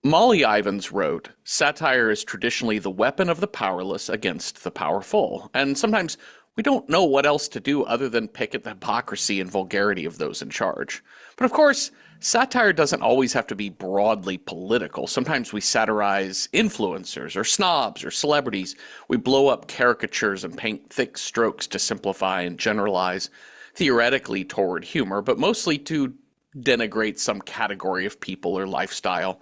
Molly Ivins wrote, satire is traditionally the weapon of the powerless against the powerful, and sometimes we don't know what else to do other than pick at the hypocrisy and vulgarity of those in charge. But of course, satire doesn't always have to be broadly political. Sometimes we satirize influencers or snobs or celebrities. We blow up caricatures and paint thick strokes to simplify and generalize, theoretically toward humor, but mostly to denigrate some category of people or lifestyle.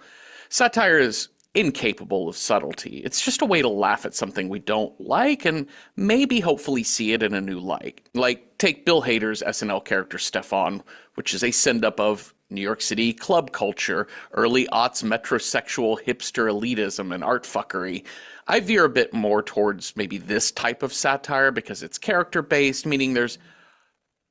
Satire is incapable of subtlety. It's just a way to laugh at something we don't like and maybe hopefully see it in a new light. Like, take Bill Hader's SNL character Stefan, which is a send-up of New York City club culture, early aughts metrosexual hipster elitism and art fuckery. I veer a bit more towards maybe this type of satire because it's character-based, meaning there's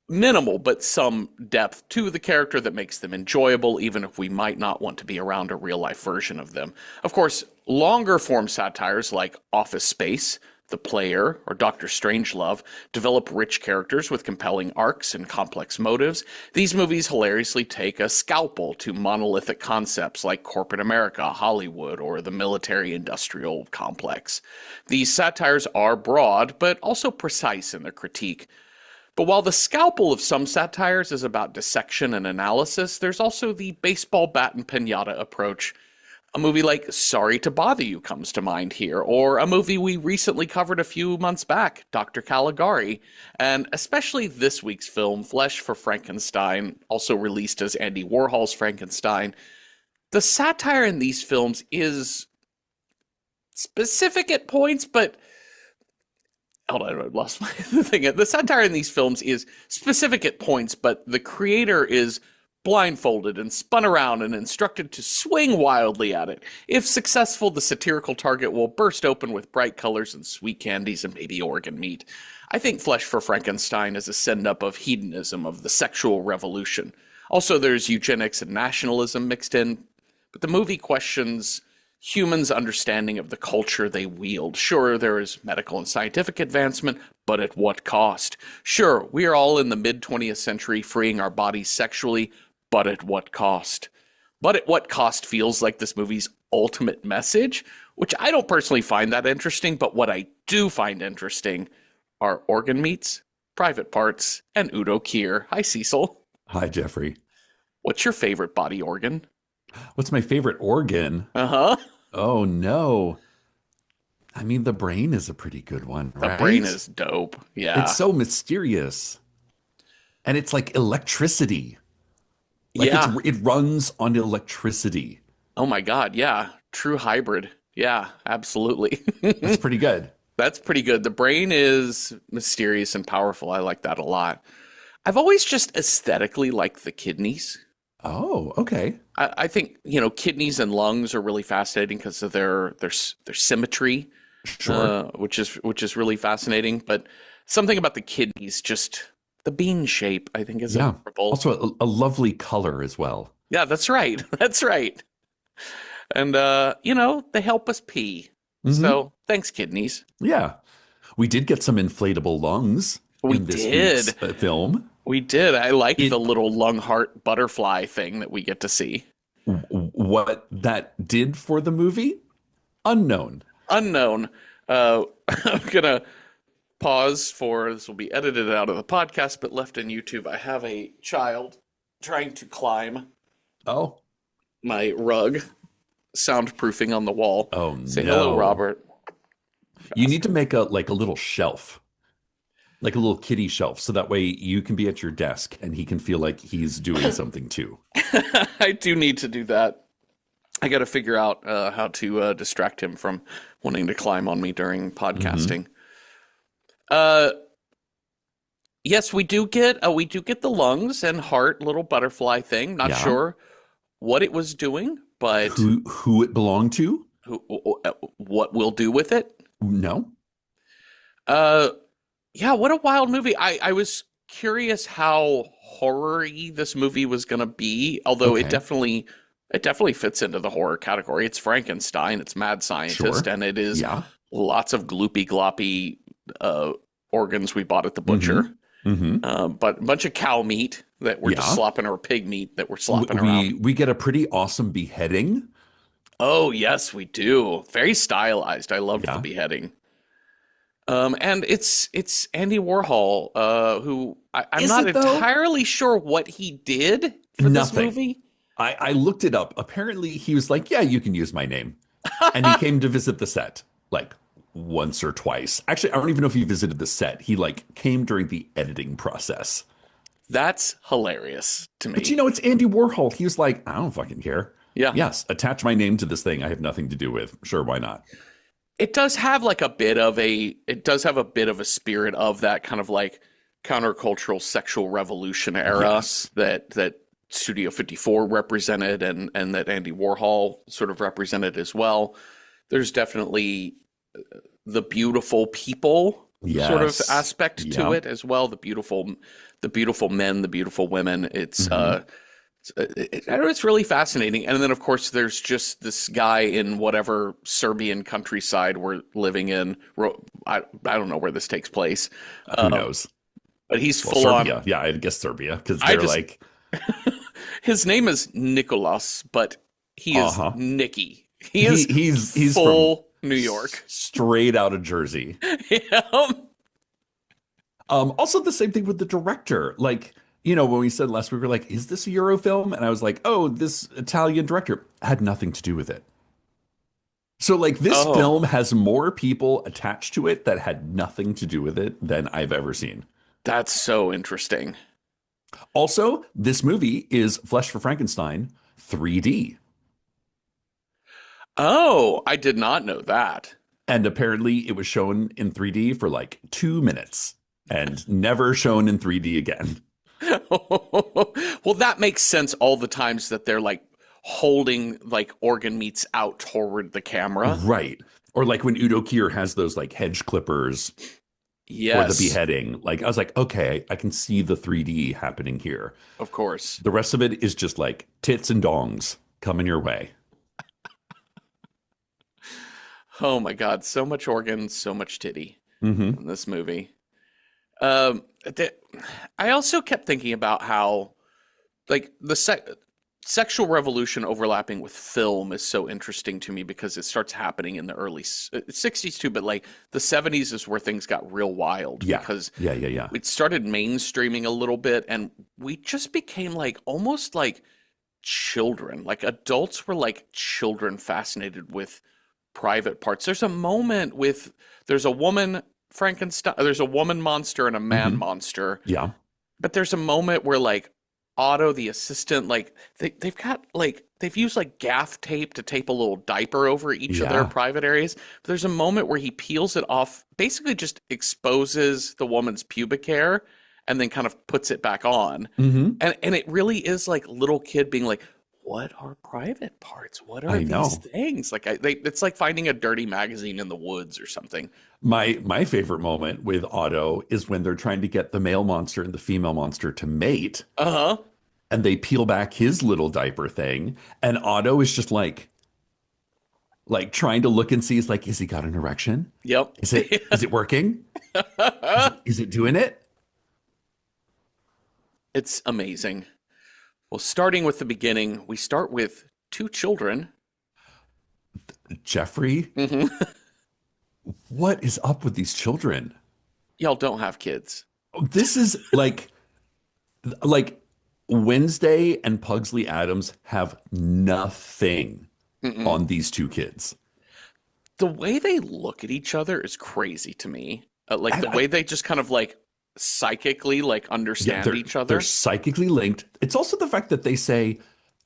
minimal but some depth to the character that makes them enjoyable, even if we might not want to be around a real life version of them. Of course, longer form satires like Office Space, The Player, or Doctor Strangelove develop rich characters with compelling arcs and complex motives. These movies hilariously take a scalpel to monolithic concepts like corporate America, Hollywood, or the military industrial complex. These satires are broad, but also precise in their critique. But while the scalpel of some satires is about dissection and analysis, there's also the baseball bat and pinata approach. A movie like Sorry to Bother You comes to mind here, or a movie we recently covered a few months back, Dr. Caligari, and especially this week's film, Flesh for Frankenstein, also released as Andy Warhol's Frankenstein. The satire in these films is specific at points, but hold on, I lost my thing. The satire in these films is specific at points, but the creator is blindfolded and spun around and instructed to swing wildly at it. If successful, the satirical target will burst open with bright colors and sweet candies and maybe organ meat. I think Flesh for Frankenstein is a send-up of hedonism, of the sexual revolution. Also, there's eugenics and nationalism mixed in, but the movie questions humans' understanding of the culture they wield. Sure, there is medical and scientific advancement, but at what cost? Sure, we are all in the mid-20th century freeing our bodies sexually, but at what cost? But at what cost feels like this movie's ultimate message, which I don't personally find that interesting, but what I do find interesting are organ meats, private parts, and Udo Kier. Hi, Cecil. Hi, Jeffrey. What's your favorite body organ? What's my favorite organ? Uh-huh. Oh, no. I mean, the brain is a pretty good one, The brain right? is dope. Yeah. It's so mysterious. And it's like electricity. Like Yeah. it runs on electricity. Oh my God. Yeah. True hybrid. Yeah, absolutely. That's pretty good. That's pretty good. The brain is mysterious and powerful. I like that a lot. I've always just aesthetically liked the kidneys. Oh, okay. I think, kidneys and lungs are really fascinating because of their symmetry, Sure. which is really fascinating. But something about the kidneys, just the bean shape, I think is Yeah. adorable. Also, a lovely color as well. Yeah, that's right. That's right. And they help us pee. Hmm. So thanks, kidneys. Yeah. We did get some inflatable lungs We in this week's did. film. We did. I like It the little lung heart butterfly thing that we get to see. what that did for the movie? Unknown. Unknown. I'm gonna pause for this will be edited out of the podcast, but left in YouTube. I have a child trying to climb Oh, my rug, soundproofing on the wall. oh Say hello, no. Robert. You need to make a little shelf, like a little kitty shelf, so that way you can be at your desk and he can feel like he's doing something too. I do need to do that. I got to figure out how to distract him from wanting to climb on me during Hmm. podcasting. Uh, yes, we do get the lungs and heart little butterfly thing. Not Yeah. sure what it was doing, but Who it belonged to? what we'll do with it. No. Uh, yeah, what a wild movie. I was curious how horror-y this movie was going to be, although it Okay. definitely fits into the horror category. It's Frankenstein, it's mad scientist, Sure. and it is Yeah. lots of gloopy gloppy organs we bought at the Hmm. butcher. Hmm. But a bunch of cow meat that we're just Yeah. slopping, or pig meat that we're slopping around. We get a pretty awesome beheading Oh, yes, we do. Very stylized. I loved the Yeah. beheading. And it's Andy Warhol, who I'm Is not it though? entirely sure what he did for this Nothing. movie. I looked it up. Apparently, he was like, "Yeah, you can use my name," and he came to visit the set like once or twice. Actually, I don't even know if he visited the set. He like came during the editing process. That's hilarious to But me. it's Andy Warhol. He was like, "I don't fucking care. Yeah. Yes, attach my name to this thing. I have nothing to do with. Sure, why not?" It does have like a bit of a it does have a bit of a spirit of that kind of like countercultural sexual revolution era Yes. that Studio 54 represented and that Andy Warhol sort of represented as well. There's definitely the beautiful people sort of Yes. aspect to Yeah. it as well. The beautiful men, the beautiful women. Hmm. I know it's really fascinating. And then, of course, there's just this guy in whatever Serbian countryside we're living in. I don't know where this takes place, Who uh, knows? but he's Well, full on. Serbia. Yeah, I guess Serbia because I they're just like, his name is Nicholas, but he is uh-huh. Nicky. He is He's from full New York. straight out of Jersey. Yeah. Also the same thing with the director. Like, when we said last week, we were like, is this a Euro film? And I was like, oh, this Italian director had nothing to do with it. So like this Oh, film has more people attached to it that had nothing to do with it than I've ever seen. that's so interesting. Also, this movie is Flesh for Frankenstein 3D. Oh, I did not know that. And apparently it was shown in 3D for like 2 minutes and never shown in 3D again. Well, that makes sense all the times that they're like holding like organ meats out toward the camera. Right. Or like when Udo Kier has those like hedge clippers for the Yes, beheading. Like I was like, okay, I can see the 3D happening here. of course. The rest of it is just like tits and dongs coming your way. Oh my God, so much organ, so much titty Hmm. in this movie. Um, th- I also kept thinking about how like sexual revolution overlapping with film is so interesting to me because it starts happening in the early 60s too, but like the 70s is where things got real wild Yeah. because Yeah. Yeah. Yeah. it started mainstreaming a little bit and we just became like almost like children. Like adults were like children fascinated with private parts. There's a woman Frankenstein, there's a woman monster and a man Hmm. monster, Yeah. but there's a moment where like Otto, the assistant, like they've used like gaff tape to tape a little diaper over each of their Yeah. private areas. But there's a moment where he peels it off, basically just exposes the woman's pubic hair and then kind of puts it back on. Hmm. And it really is like little kid being like, what are private parts? What are I these know. things? Like it's like finding a dirty magazine in the woods or something. My favorite moment with Otto is when they're trying to get the male monster and the female monster to mate, Uh-huh. and they peel back his little diaper thing, and Otto is just like trying to look and see, is like, is he got an erection? Yep. Is it working? Is it doing it? It's amazing. Well, starting with the beginning, we start with two children. Jeffrey, Hmm. what is up with these children? Y'all don't have kids. This is like Wednesday and Pugsley Adams have nothing Mm-mm. on these two kids. The way they look at each other is crazy to me. Like And the way they just kind of like psychically like yeah, understand each they're other. psychically linked. It's also the fact that they say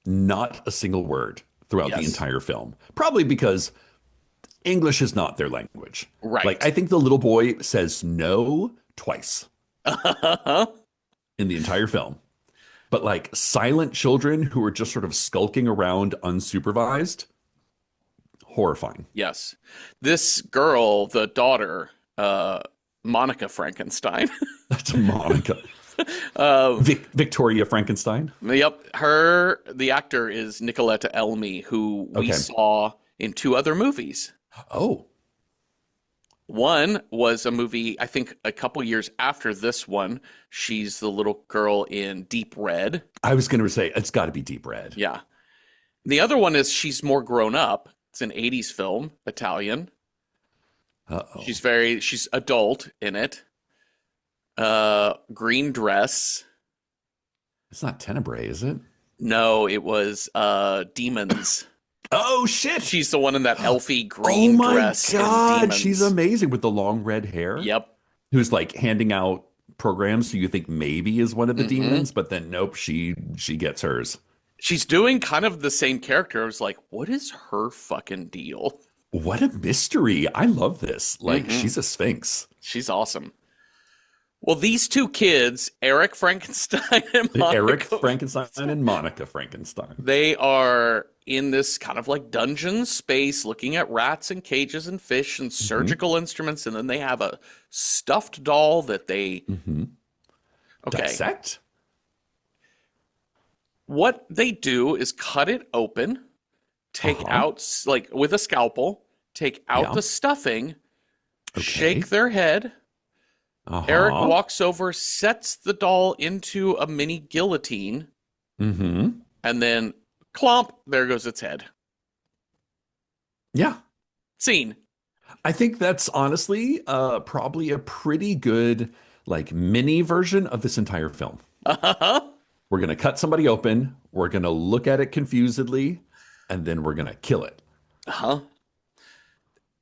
not a single word throughout the Yes. entire film. Probably because English is not their language. Like Right. I think the little boy says no twice Uh-huh. in the entire film. But like silent children who are just sort of skulking around unsupervised, horrifying. Yes. This girl, the daughter, Monica Frankenstein. That's Monica. uh, Victoria Frankenstein. yep. The actor is Nicoletta Elmi, who we Okay. saw in two other movies. Oh, One was a movie, I think a couple years after this one. She's the little girl in Deep Red. I was going to say it's got to be Deep Red. Yeah. The other one is she's more grown up. It's an 80s film, Italian. Uh-oh. She's adult in it. Green dress. It's not Tenebrae, is it? No, it was Demons. Oh shit! She's the one in that elfy Oh green my dress in god, she's Demons. amazing with the long red hair. Yep. Who's like handing out programs so you think maybe is one of the Hmm. demons, but then nope, she gets hers. She's doing kind of the same character. I was like, what is her fucking deal? What a mystery. I love this. Like Hmm. she's a sphinx. She's awesome. Well, these two kids, Eric Frankenstein and Eric Monica, Frankenstein and Monica Frankenstein. they are in this kind of like dungeon space looking at rats and cages and fish and Hmm. surgical instruments. And then they have a stuffed doll that they, Hmm. okay. Dissect? What they do is cut it open, take Uh-huh. out, like with a scalpel, take out Yeah. the stuffing, Okay. shake their head. Eric Uh-huh. walks over, sets the doll into a mini guillotine, Mm-hmm. and then clomp, there goes its head. Yeah. Scene. I think that's honestly probably a pretty good like mini version of this entire film. Uh-huh. We're going to cut somebody open, we're going to look at it confusedly, and then we're going to kill it. Uh-huh.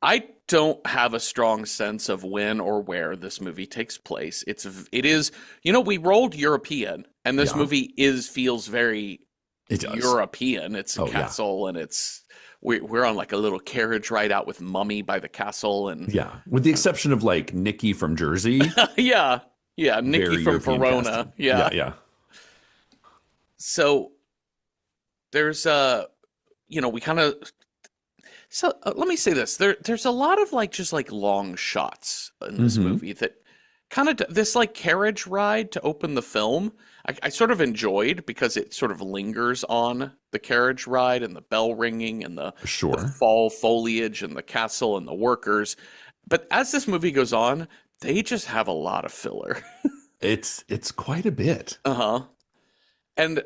I don't have a strong sense of when or where this movie takes place. It is, we rolled European, and this Yeah. movie feels very It does. European. It's a Oh, yeah. castle, and we're on like a little carriage ride out with Mummy by the castle, and Yeah. With the exception of like Nikki from Jersey. yeah, Nikki Very from European Verona, casting. yeah. Yeah. So there's we kind of. So let me say this: there's a lot of like just like long shots in this Mhm. movie that kind of this like carriage ride to open the film. I sort of enjoyed because it sort of lingers on the carriage ride and the bell ringing and the Sure. fall foliage and the castle and the workers. But as this movie goes on, they just have a lot of filler. It's quite a bit. Uh-huh. And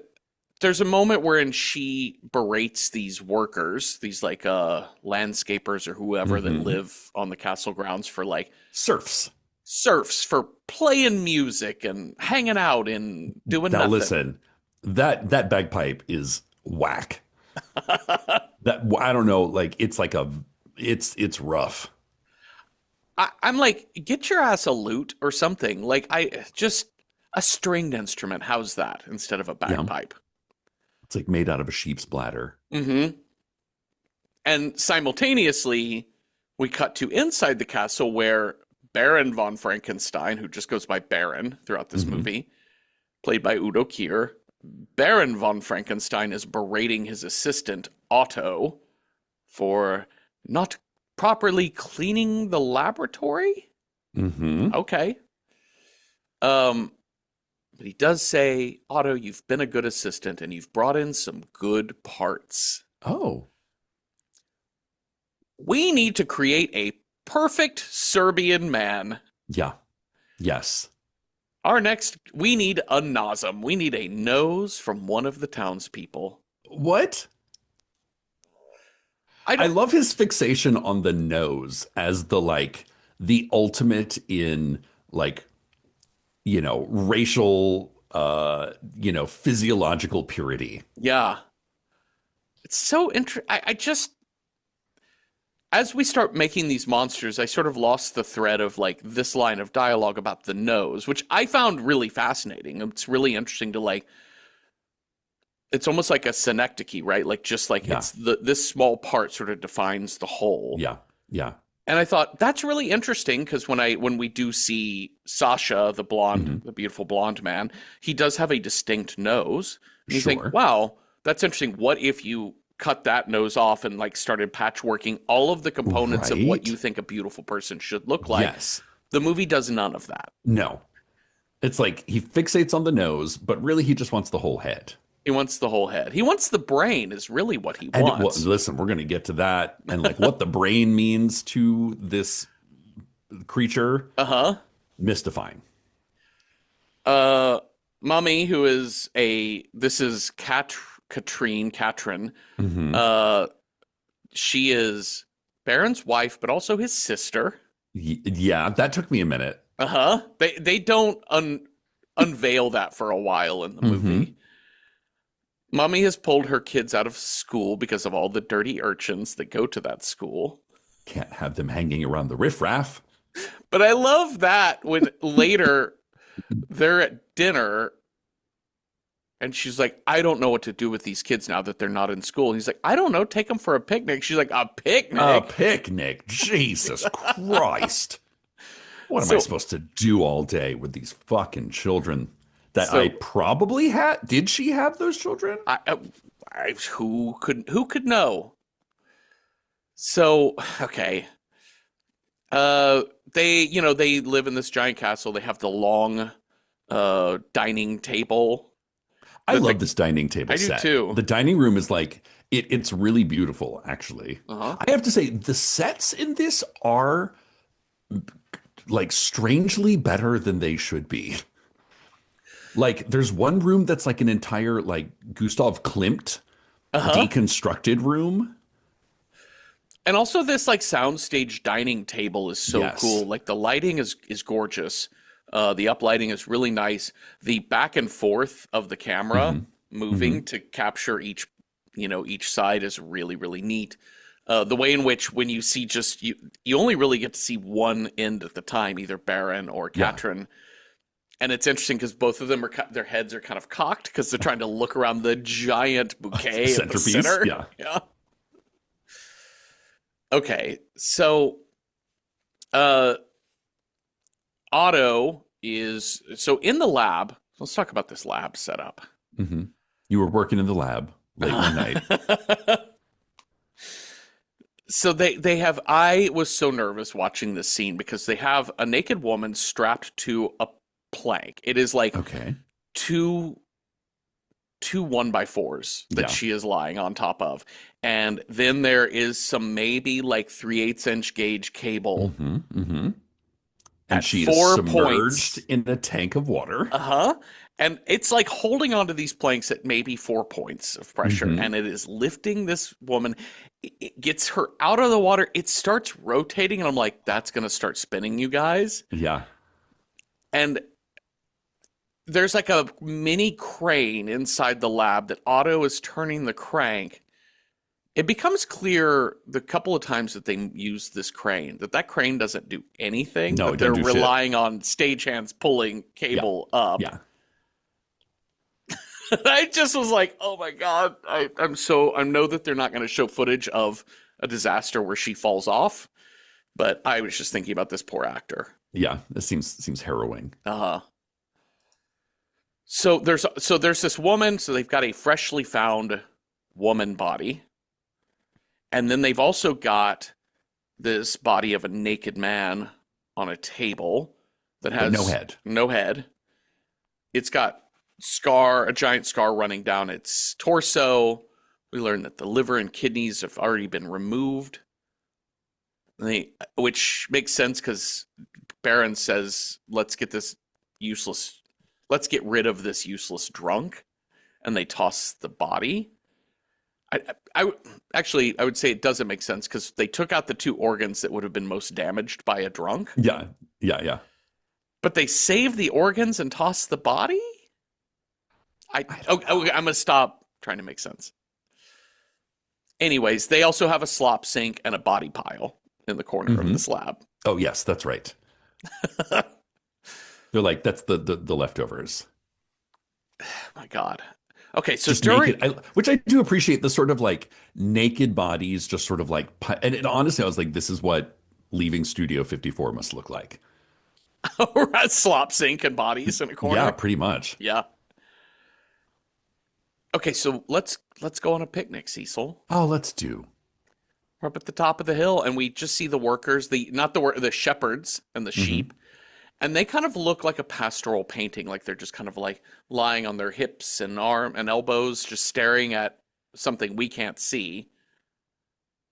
there's a moment wherein she berates these workers, these like landscapers or whoever that Mhm. live on the castle grounds for like Serfs. serfs for playing music and hanging out and doing Now nothing. listen, that bagpipe is whack. That I don't know, like it's like it's rough. I'm like, get your ass a lute or something. Like just a stringed instrument. How's that instead of a bagpipe? It's like made out of a sheep's bladder. Mm-hmm. And simultaneously, we cut to inside the castle where Baron von Frankenstein, who just goes by Baron throughout this Mhm. movie, played by Udo Kier, Baron von Frankenstein is berating his assistant, Otto, for not properly cleaning the laboratory. Mm-hmm. Okay. But he does say, Otto, you've been a good assistant and you've brought in some good parts. Oh. We need to create a perfect Serbian man. Yeah. Yes. We need a nosum. We need a nose from one of the townspeople. What? I love his fixation on the nose as the ultimate in like, racial, physiological purity. Yeah. It's so interesting. I just, as we start making these monsters, I sort of lost the thread of like this line of dialogue about the nose, which I found really fascinating. It's really interesting to like, it's almost like a synecdoche, right? Like just like Yeah. it's this small part sort of defines the whole. Yeah. Yeah. And I thought that's really interesting because when we do see Sasha, the blonde, Mhm. the beautiful blonde man, he does have a distinct nose. And you Sure. think, wow, that's interesting. What if you cut that nose off and like started patchworking all of the components of what Right. you think a beautiful person should look like? Yes. The movie does none of that. No. It's like he fixates on the nose, but really he just wants the whole head. He wants the whole head. He wants the brain is really what he And well, wants. listen, we're going to get to that and like what the brain means to this creature. Uh-huh. Mystifying. Mummy, who is this is Katrin. Hmm. She is Baron's wife, but also his sister. Yeah, that took me a minute. Uh-huh. They don't unveil that for a while in the Hmm. movie. Mommy has pulled her kids out of school because of all the dirty urchins that go to that school. Can't have them hanging around the riffraff. But I love that when later they're at dinner and she's like, I don't know what to do with these kids now that they're not in school. And he's like, I don't know, take them for a picnic. She's like, a A picnic? picnic. Jesus Christ. What am I So, supposed to do all day with these fucking children that I so probably had? Did she have those children? who could know? So, okay. They live in this giant castle. They have the long dining table. I That love this dining table I do set. too. The dining room is like it's really beautiful, actually. Uh-huh. I have to say, the sets in this are like strangely better than they should be. Like, there's one room that's like an entire like Gustav Klimt Uh-huh. deconstructed room. And also this like soundstage dining table is so Yes. cool. Like the lighting is gorgeous. The uplighting is really nice. The back and forth of the camera Hmm. Hmm. moving to capture each side is really, really neat. The way in which when you see you only really get to see one end at the time, either Baron or Yeah. Katrin. And it's interesting because both of them their heads are kind of cocked because they're trying to look around the giant bouquet at the Centerpiece. center. Yeah. Yeah. Okay, so uh, Otto is so in the lab. Let's talk about this lab setup. Hmm. You were working in the lab late one night. So they have. I was so nervous watching this scene because they have a naked woman strapped to a plank. It is like Okay. two 1x4s that Yeah. she is lying on top of, and then there is some maybe like 3/8 inch gauge cable Hmm. Hmm. And at she is 4 points. submerged in a tank of water. Uh-huh. And it's like holding onto these planks at maybe 4 points of pressure, Hmm. and it is lifting this woman. It gets her out of the water. It starts rotating, and I'm like, that's going to start spinning, you guys. Yeah. And there's like a mini crane inside the lab that Otto is turning the crank. It becomes clear the couple of times that they use this crane that crane doesn't do anything, No, that it they're doesn't do shit. relying on stagehands pulling Yeah. cable up. Yeah. I just was like, oh my God. I know that they're not going to show footage of a disaster where she falls off, but I was just thinking about this poor actor. Yeah. It seems harrowing. Uh-huh. So there's this woman, so they've got a freshly found woman body. And then they've also got this body of a naked man on a table that has no head. No head. It's got a giant scar running down its torso. We learn that the liver and kidneys have already been removed. Which makes sense because Baron says, let's get rid of this useless drunk. And they toss the body. I would say it doesn't make sense because they took out the two organs that would have been most damaged by a drunk. Yeah. Yeah. Yeah. But they saved the organs and tossed the body? I'm going to stop trying to make sense. Anyways, they also have a slop sink and a body pile in the corner of this lab. Oh, yes, that's right. They're like, that's the leftovers. My God. Okay, so Just during naked, which I do appreciate, the sort of like naked bodies, just sort of like, and honestly, I was like, this is what leaving Studio 54 must look like. a slop sink and bodies in a corner. Yeah, pretty much. Yeah. Okay, so let's go on a picnic, Cecil. Oh, let's do. We're up at the top of the hill, and we just see the workers, the shepherds and the sheep, and they kind of look like a pastoral painting, like they're just kind of like lying on their hips and arm and elbows, just staring at something we can't see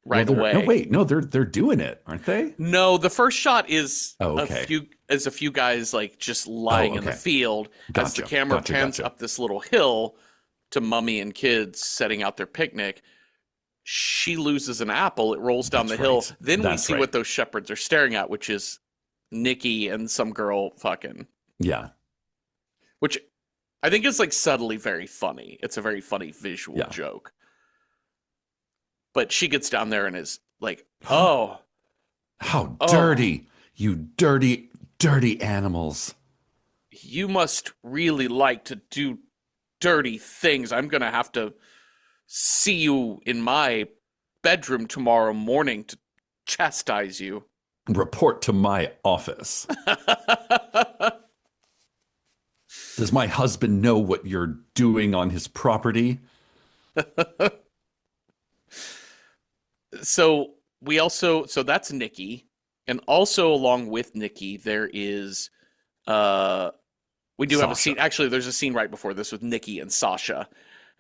right away. No, wait, no, they're doing it, aren't they? No, the first shot is okay. a few guys like just lying in the field as the camera pans up this little hill. to Mummy and kids setting out their picnic. She loses an apple. It rolls down the That's hill. right. Then we That's see right. what those shepherds are staring at, which is Nikki and some girl fucking. Yeah. Which I think is like subtly very funny. It's a very funny visual Yeah. joke. But she gets down there and is like, oh, How oh, dirty. You dirty, dirty animals. you must really like to do dirty things. I'm going to have to see you in my bedroom tomorrow morning to chastise you. Report to my office. Does my husband know what you're doing on his property? So so that's Nikki. And also along with Nikki, there is uh we do have a Sasha. scene. Actually, there's a scene right before this with Nikki and Sasha.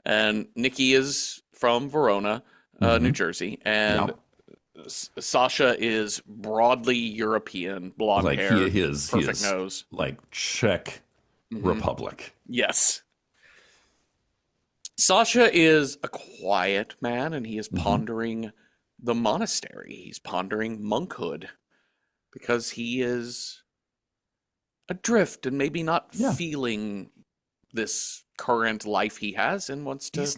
And Nikki is from Verona, New Hmm. Jersey, and Yep. Sasha is broadly European, blonde Like he hair, is, he perfect is nose. like Czech Hmm. Republic. Yes. Sasha is a quiet man and he is Hmm. pondering the monastery. He's pondering monkhood because he is adrift and maybe not Yeah. feeling this current life he has and wants to. He's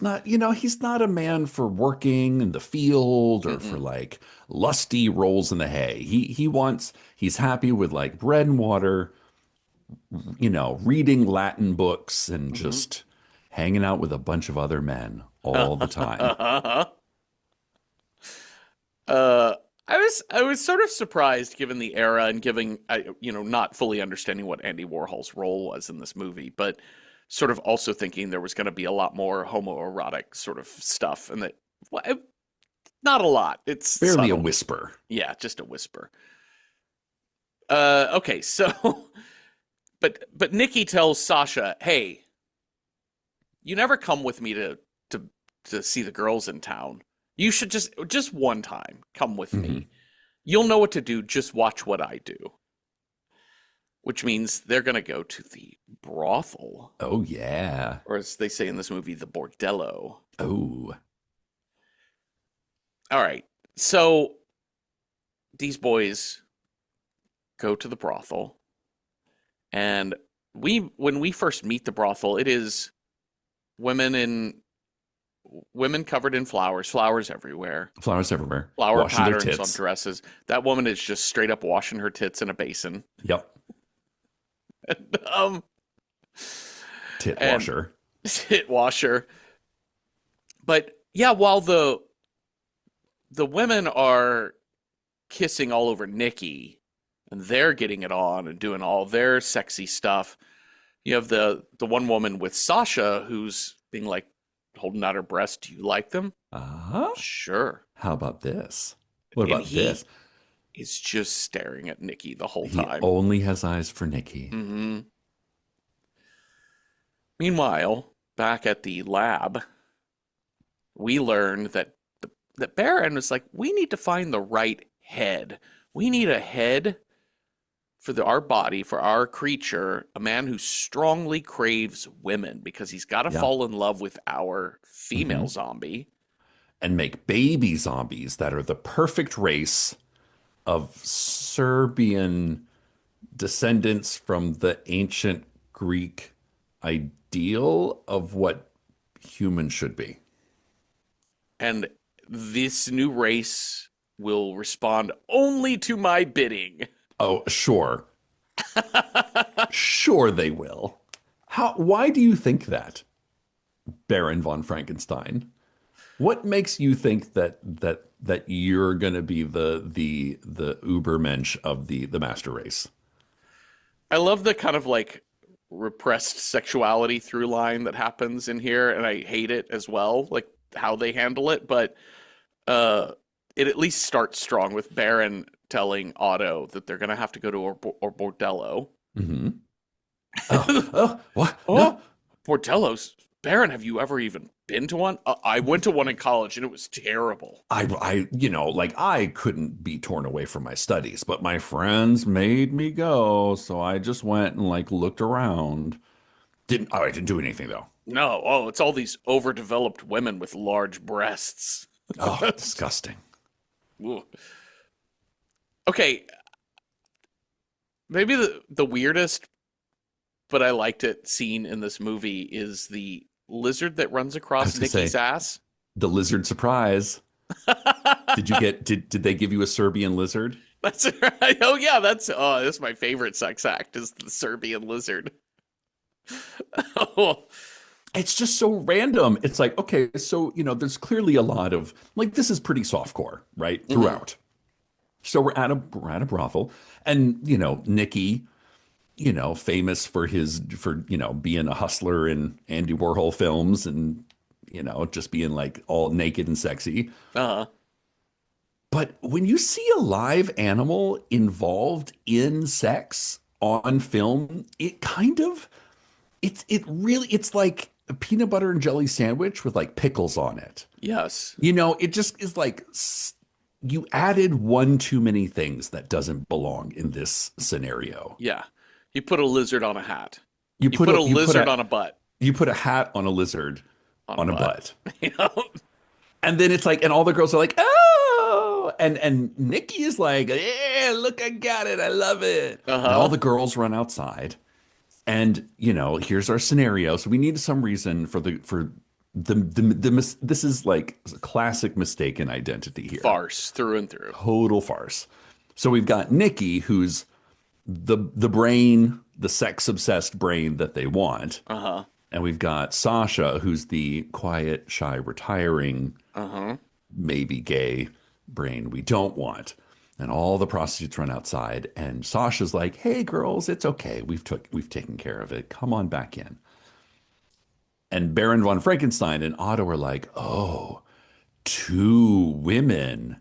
not a man for working in the field or for Mm-mm. like lusty rolls in the hay. He's happy with like bread and water, reading Latin books and Hmm. just hanging out with a bunch of other men all the time. uh, I was sort of surprised given the era and given not fully understanding what Andy Warhol's role was in this movie, but sort of also thinking there was going to be a lot more homoerotic sort of stuff, and that well, not a lot. It's Barely a subtle. whisper. Yeah, just a whisper. Okay, so but Nikki tells Sasha, "Hey, you never come with me to to see the girls in town. You should just one time come with Hmm. me. You'll know what to do. Just watch what I do." Which means they're going to go to the brothel, Oh yeah. or as they say in this movie, the bordello. Oh. All right. So these boys go to the brothel, and when we first meet the brothel, it is women in women covered in flowers, flowers everywhere, Flowers everywhere. flower Washing their patterns on tits. dresses. That woman is just straight up washing her tits in a basin. Yep. And, Tit and washer. tit washer. But yeah, while the women are kissing all over Nikki and they're getting it on and doing all their sexy stuff, you have the one woman with Sasha who's being like holding out her breast. Do you like them? Uh-huh. Sure. How about this? What And about this? he is just staring at Nikki the whole He time. only has eyes for Nikki. Hmm. Meanwhile, back at the lab, we learn that Baron was like, we need to find the right head. We need a head for our body, for our creature, a man who strongly craves women because he's got to Yeah. fall in love with our Hmm. female zombie. And make baby zombies that are the perfect race of Serbian descendants from the ancient Greek ideal of what humans should be. And this new race will respond only to my bidding. Oh, sure. Sure they will. Why do you think that, Baron von Frankenstein? What makes you think that you're going to be the Ubermensch of the master race? I love the kind of like repressed sexuality through line that happens in here, and I hate it as well, like how they handle it. But uh, it at least starts strong with Baron telling Otto that they're gonna have to go to or bordello. Hmm. Oh, what? No. Oh, bordellos, Baron, have you ever even been to one? I went to one in college, and it was terrible. Like I couldn't be torn away from my studies, but my friends made me go, so I just went and like looked around. I didn't do anything though. No, oh, it's all these overdeveloped women with large breasts. Oh, disgusting. Ooh. Okay, maybe the weirdest, but I liked it scene in this movie is the lizard that runs I across was gonna Nikki's say ass. the lizard surprise. Did they give you a Serbian lizard? That's right. Oh yeah, that's my favorite sex act is the Serbian lizard. Oh, It's just so random. It's like, okay, so there's clearly a lot of like this is pretty softcore, right? hmm. Throughout. So we're at a brothel, and Nikki, famous for being a hustler in Andy Warhol films and just being like all naked and sexy. Uh-huh. But when you see a live animal involved in sex on film, it kind of it's like a peanut butter and jelly sandwich with like pickles on it. Yes. It just is like you added one too many things that doesn't belong in this scenario. Yeah. You put a lizard on a hat. You You put put a a you put lizard a on a butt. you put a hat on a lizard On a on a butt. butt. You know? And then it's like, and all the girls are like, oh, and Nikki is like, yeah, look, I got it, I love it. And all Uh-huh. the girls run outside, and here's our scenario. So we need some reason this is like a classic mistaken identity here, Farce through and through. total farce. So we've got Nikki, who's the brain, the sex obsessed brain that they want, Uh-huh. and we've got Sasha, who's the quiet, shy, retiring, Uh-huh. maybe gay brain we don't want. And all the prostitutes run outside, and Sasha's like, "Hey, girls, it's okay. We've taken care of it. Come on back in." And Baron von Frankenstein and Otto are like, "Oh, two women,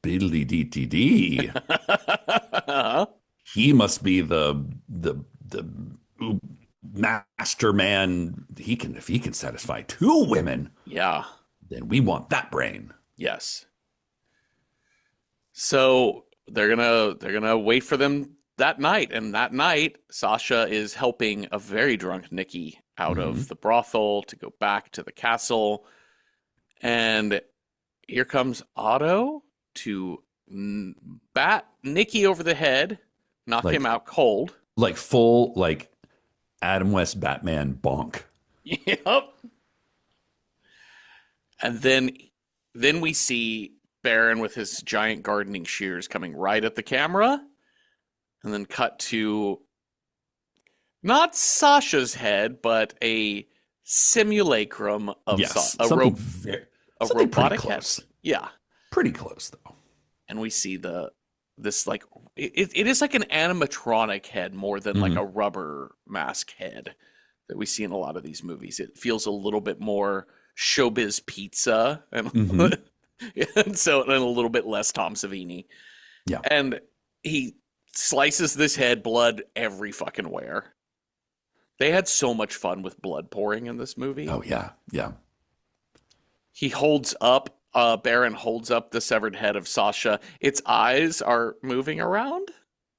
biddly dee dee dee. Uh-huh. He must be the master man. If he can satisfy two women, Yeah. then we want that brain." Yes. So they're gonna wait for them that night, and that night Sasha is helping a very drunk Nikki out Hmm. of the brothel to go back to the castle, and here comes Otto to bat Nikki over the head, knock him Like out cold. like full like Adam West Batman bonk. Yep. And then we see Baron with his giant gardening shears coming right at the camera, and then cut to not Sasha's head, but a simulacrum of Yes, something pretty robotic head. close. Yeah, Pretty close though. and we see this like it is like an animatronic head more than like Hmm. a rubber mask head that we see in a lot of these movies. It feels a little bit more showbiz pizza and Hmm. and a little bit less Tom Savini. Yeah. And he slices this head, blood every fucking where. They had so much fun with blood pouring in this movie. Oh yeah. Yeah. He holds up, Baron holds up the severed head of Sasha. Its eyes are moving around,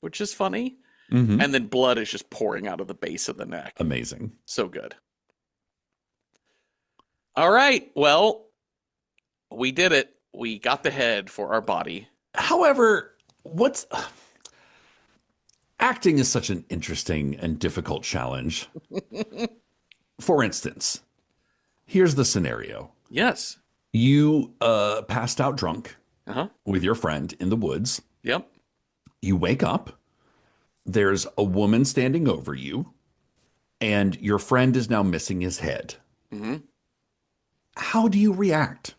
which is funny. Hmm. And then blood is just pouring out of the base of the neck. Amazing. So good. All right. Well, we did it. We got the head for our body. However, what's acting is such an interesting and difficult challenge. For instance, here's the scenario. Yes. You passed out drunk Uh-huh. with your friend in the woods. Yep. You wake up, there's a woman standing over you, and your friend is now missing his head. Hmm. How do you react?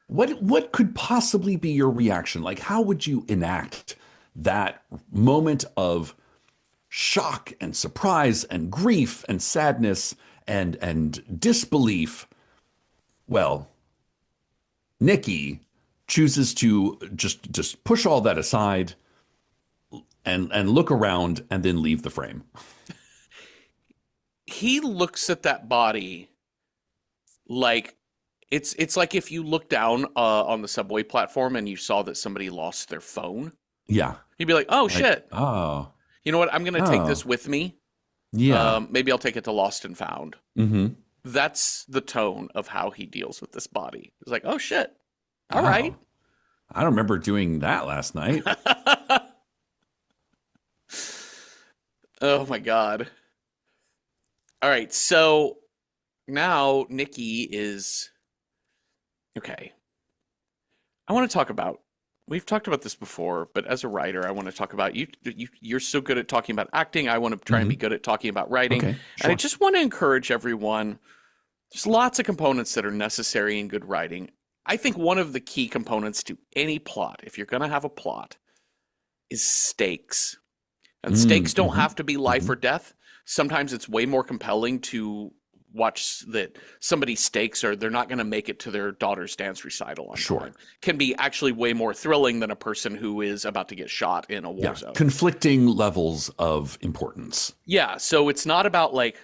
What could possibly be your reaction? Like, how would you enact that moment of shock and surprise and grief and sadness and disbelief? Well, Nikki chooses to just push all that aside and look around and then leave the frame. He looks at that body like it's like if you look down on the subway platform and you saw that somebody lost their phone. Yeah. You'd be like, "Oh Like, shit! oh, You know what? I'm gonna take oh, this with me Yeah. Maybe I'll take it to Lost and Found. Mm-hmm. That's the tone of how he deals with this body. It's like, oh shit. All right. Wow. I don't remember doing that last night. Oh my God. All right. So now Nikki is okay. I want to talk about. We've talked about this before, but as a writer, I want to talk about you. You're so good at talking about acting. I want to try and be Hmm. good at talking about writing, Okay, and I sure. just want to encourage everyone. There's lots of components that are necessary in good writing. I think one of the key components to any plot, if you're going to have a plot, is stakes. And stakes don't Mm-hmm. have to be life Hmm. or death. Sometimes it's way more compelling to watch that somebody's stakes or they're not going to make it to their daughter's dance recital on Sure. time. Can be actually way more thrilling than a person who is about to get shot in a war Yeah. zone. Conflicting levels of importance. Yeah, so it's not about like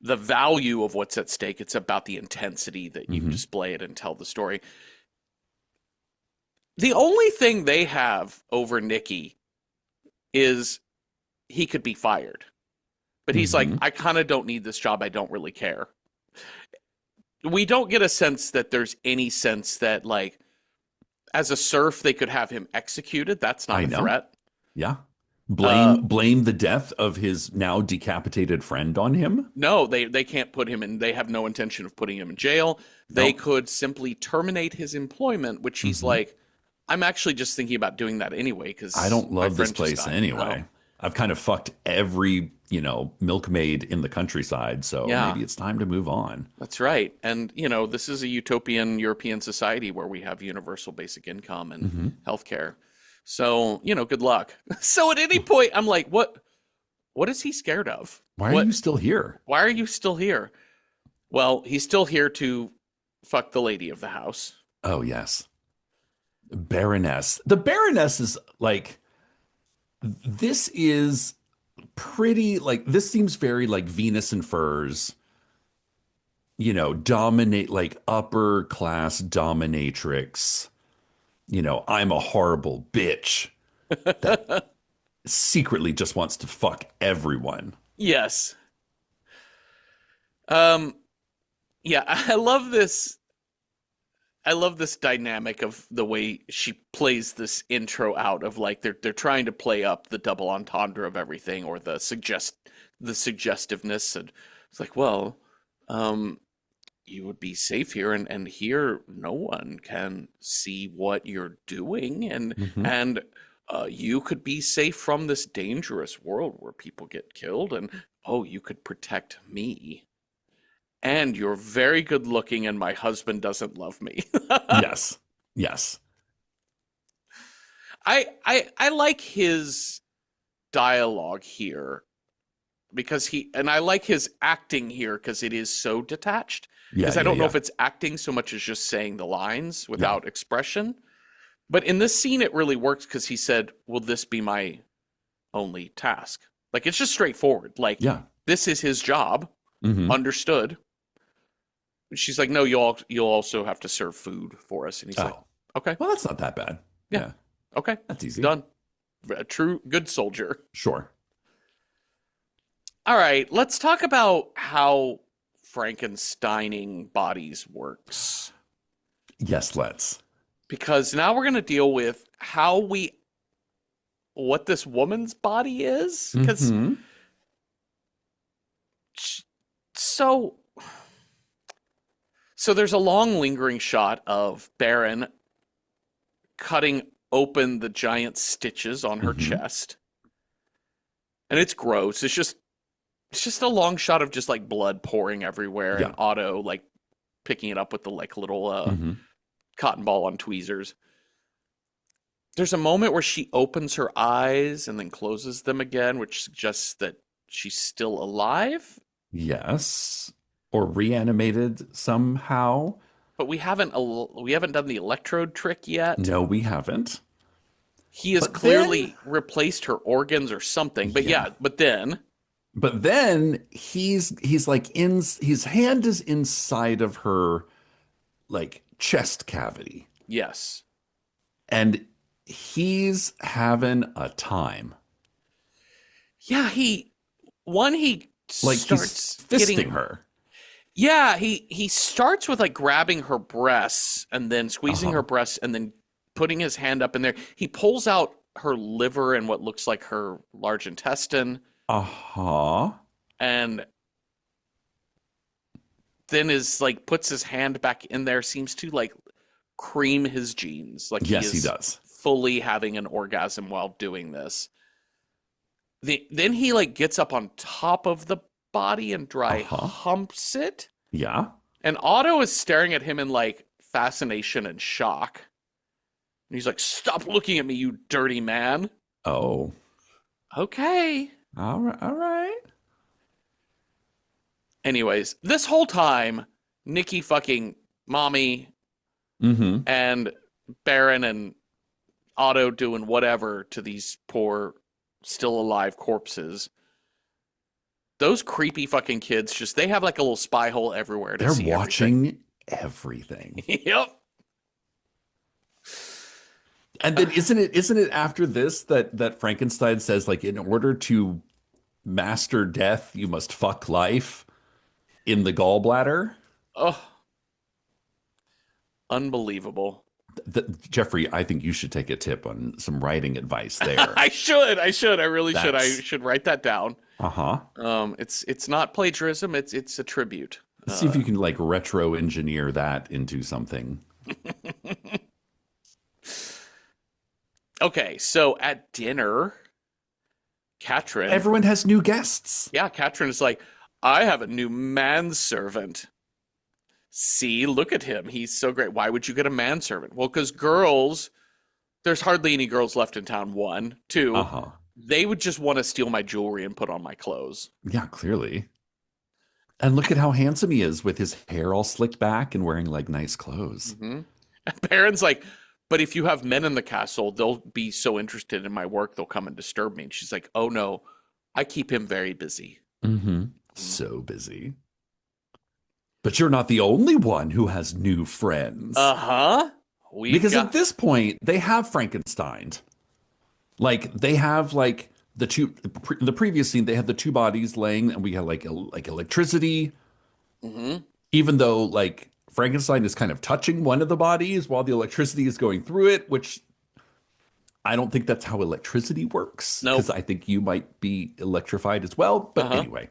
the value of what's at stake, it's about the intensity that you Hmm. display it and tell the story. The only thing they have over Nikki is he could be fired. But he's like, Hmm. I kind of don't need this job. I don't really care. We don't get a sense that there's any sense that, like, as a serf, they could have him executed. That's not I a know. threat. Yeah. Uh, Blame the death of his now decapitated friend on him? no, they can't put him in. They have no intention of putting him in jail. They No. could simply terminate his employment, which he's Hmm. like, I'm actually just thinking about doing that anyway I because don't my love this friend just place died. Oh, anyway. I've kind of fucked every, milkmaid in the countryside, so yeah. maybe it's time to move on. That's right. And, this is a utopian European society where we have universal basic income and Hmm. healthcare. So, good luck. So at any point, I'm like, what is he scared of? Why are you What, still here? why are you still here? Well, he's still here to fuck the lady of the house. Oh, yes. Baroness. The Baroness is like, this is pretty, like, this seems very like Venus and Furs, dominate, like upper class dominatrix. I'm a horrible bitch that secretly just wants to fuck everyone. Yes. Um, yeah, I love this dynamic of the way she plays this intro out of like they're trying to play up the double entendre of everything or the suggestiveness and it's like, well, um, you would be safe here and here no one can see what you're doing Hmm. and you could be safe from this dangerous world where people get killed and oh, you could protect me. And you're very good looking and my husband doesn't love me. Yes. Yes. I like his dialogue here because I like his acting here because it is so detached. Yeah. Because I Yeah. don't know Yeah. if it's acting so much as just saying the lines Yeah. without expression. But in this scene, it really works because he said, will this be my only task? Like, it's just straightforward. Like, Yeah. this is his job. Hmm. Understood. She's like, no, you'll also have to serve food for us. And he's like, Oh, okay, well, that's not that bad. yeah, Yeah. okay, That's easy. done. A true good soldier. Sure. All right, let's talk about how Frankensteining bodies works. Yes, let's. Because now we're going to deal with what this woman's body is. Because Hmm. so, so there's a long lingering shot of Baron cutting open the giant stitches on her Hmm. chest. And it's gross. It's just a long shot of just like blood pouring everywhere and Yeah. Otto like picking it up with the like little Hmm. cotton ball on tweezers. There's a moment where she opens her eyes and then closes them again, which suggests that she's still alive. Yes. Or reanimated somehow. But we haven't done the electrode trick yet. No, we haven't. He has But then, clearly replaced her organs or something. But yeah. yeah, but then But then he's like his hand is inside of her like chest cavity. yes. And he's having a time. Yeah, he Like he's starts fisting getting her. yeah, he starts with like grabbing her breasts and then squeezing her Uh-huh. breasts and then putting his hand up in there. He pulls out her liver and what looks like her large intestine Uh-huh. and then is like puts his hand back in there, seems to like cream his jeans. Like he Yes, he is does. fully having an orgasm while doing this. Then he like gets up on top of the body and dry Uh-huh. humps it. Yeah. And Otto is staring at him in like fascination and shock. And he's like, "Stop looking at me, you dirty man." Oh. Okay. All right. All right. Anyways, this whole time, Nikki fucking mommy Mm-hmm. and Baron and Otto doing whatever to these poor, still alive corpses. Those creepy fucking kids just, they have like a little spy hole everywhere to They're see watching everything. Yep. And then isn't it after this that Frankenstein says like in order to master death, you must fuck life in the gallbladder? Oh, unbelievable. Jeffrey, I think you should take a tip on some writing advice there. I really should. I That's should write that down. uh-huh. It's not plagiarism. It's a tribute. Let's see if you can like retro engineer that into something. Okay, so at dinner, Katrin. Everyone has new guests. Yeah, Katrin is like, I have a new manservant. See, look at him. He's so great. Why would you get a manservant? Well, because girls, there's hardly any girls left in town. One, two, Uh-huh. they would just want to steal my jewelry and put on my clothes. Yeah, clearly. And look at how handsome he is with his hair all slicked back and wearing like nice clothes. Mm-hmm. And Baron's like, but if you have men in the castle, they'll be so interested in my work, they'll come and disturb me. And she's like, oh no, I keep him very busy. Mm-hmm. So busy. But you're not the only one who has new friends. Uh-huh. Because at this point, they have Frankenstein. Like they have like the previous scene, they had the two bodies laying, and we had like electricity. Mm-hmm. Even though like Frankenstein is kind of touching one of the bodies while the electricity is going through it, which I don't think that's how electricity works. Nope. Because I think you might be electrified as well. But anyway,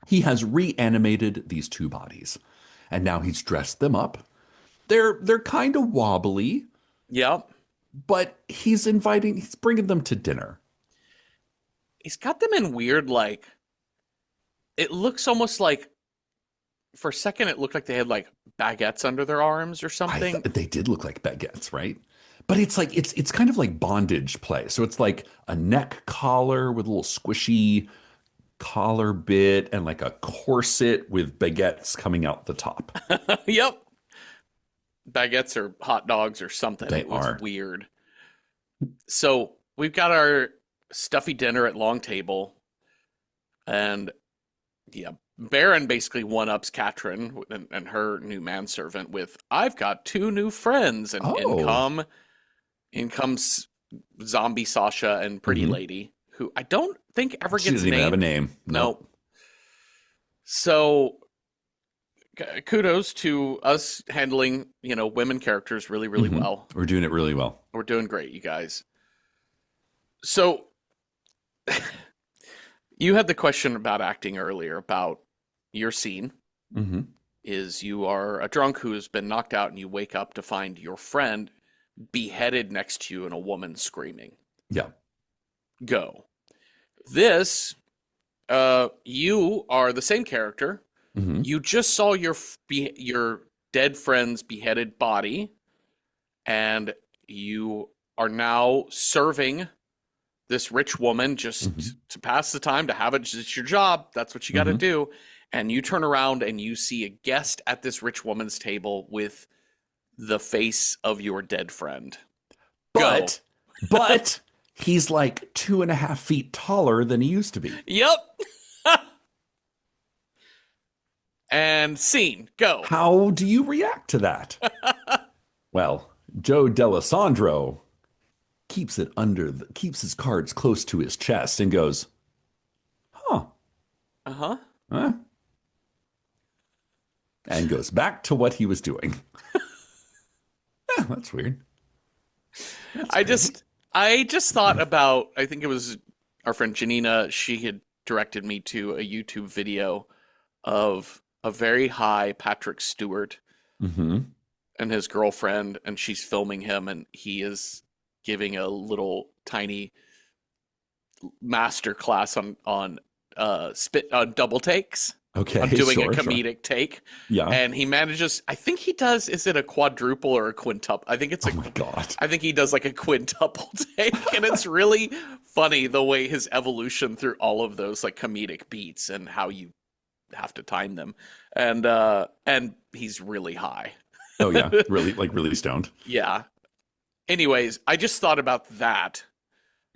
he has reanimated these two bodies, and now he's dressed them up. They're kind of wobbly. Yep. But he's bringing them to dinner. He's got them in weird, like, it looks almost like, for a second, it looked like they had, like, baguettes under their arms or something. They did look like baguettes, right? But it's like, it's kind of like bondage play. So it's like a neck collar with a little squishy collar bit and like a corset with baguettes coming out the top. Yep. Baguettes or hot dogs or something. They It was are. weird. So we've got our stuffy dinner at long table, and yeah, Baron basically one-ups Katrin and her new manservant with, "I've got two new friends," and in comes zombie Sasha and Pretty Lady, who I don't think ever She gets doesn't even have a named. name. Nope. So kudos to us handling, women characters really, really well. We're doing it really well. We're doing great, you guys. So you had the question about acting earlier about your scene Mm-hmm. is you are a drunk who's been knocked out and you wake up to find your friend beheaded next to you and a woman screaming. Yeah. Go. This, you are the same character. Mm-hmm. You just saw your dead friend's beheaded body, and you are now serving this rich woman just to pass the time, to have it. It's your job. That's what you got to do. And you turn around and you see a guest at this rich woman's table with the face of your dead friend. But he's like 2.5 feet taller than he used to be. Yep. And scene, go. How do you react to that? Well, Joe D'Alessandro keeps his cards close to his chest and goes, "Huh, Uh-huh. Huh? And goes back to what he was doing. That's weird. That's I crazy. just I just thought about, I think it was our friend Janina, she had directed me to a YouTube video of a very high Patrick Stewart Hmm. and his girlfriend, and she's filming him, and he is giving a little tiny master class on spit on double takes, on Okay, doing a sure, sure. comedic take. Yeah. And he manages, I think he does, is it a quadruple or a quintuple? Oh my God. I think he does like a quintuple take, and it's really funny the way his evolution through all of those like comedic beats and how you have to time them. And he's really high. Oh yeah, really, like really stoned. Yeah. Anyways, I just thought about that,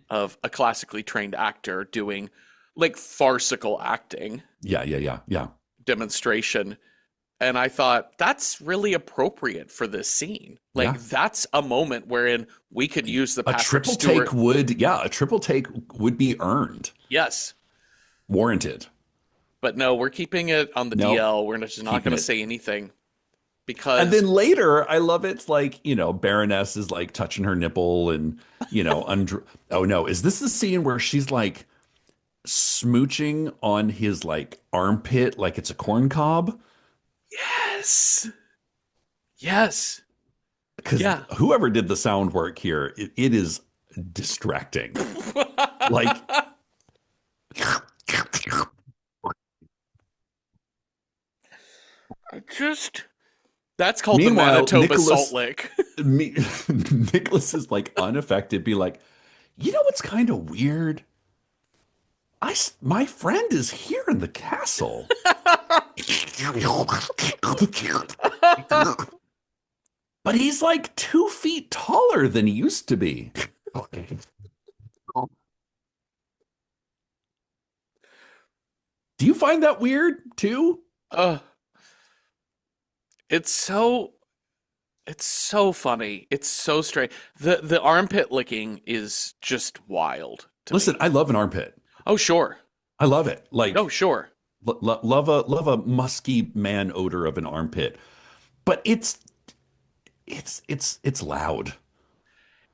of a classically trained actor doing like farcical acting Yeah, yeah, yeah, yeah, demonstration. And I thought that's really appropriate for this scene. Like yeah. that's a moment wherein we could use the A Patrick triple take Stewart. would, yeah, a triple take would be earned, Yes. warranted. But no, we're keeping it on the Nope, DL. We're just not keeping going to it. say anything And because then later, I love it's like, Baroness is like touching her nipple and, oh no, is this the scene where she's like smooching on his like armpit like it's a corn cob? yes. Yes. Because Yeah. whoever did the sound work here, it is distracting. Like, I just That's called the meanwhile, Manitoba Salt Lick. me, Nicholas is like unaffected, be like, you know what's kind of weird? My friend is here in the castle. But he's like 2 feet taller than he used to be. Do you find that weird too? uh, it's so it's so funny. It's so strange. The armpit licking is just wild to Listen, me. I love an armpit. Oh sure. I love it. Oh Like sure. love a musky man odor of an armpit. But it's loud.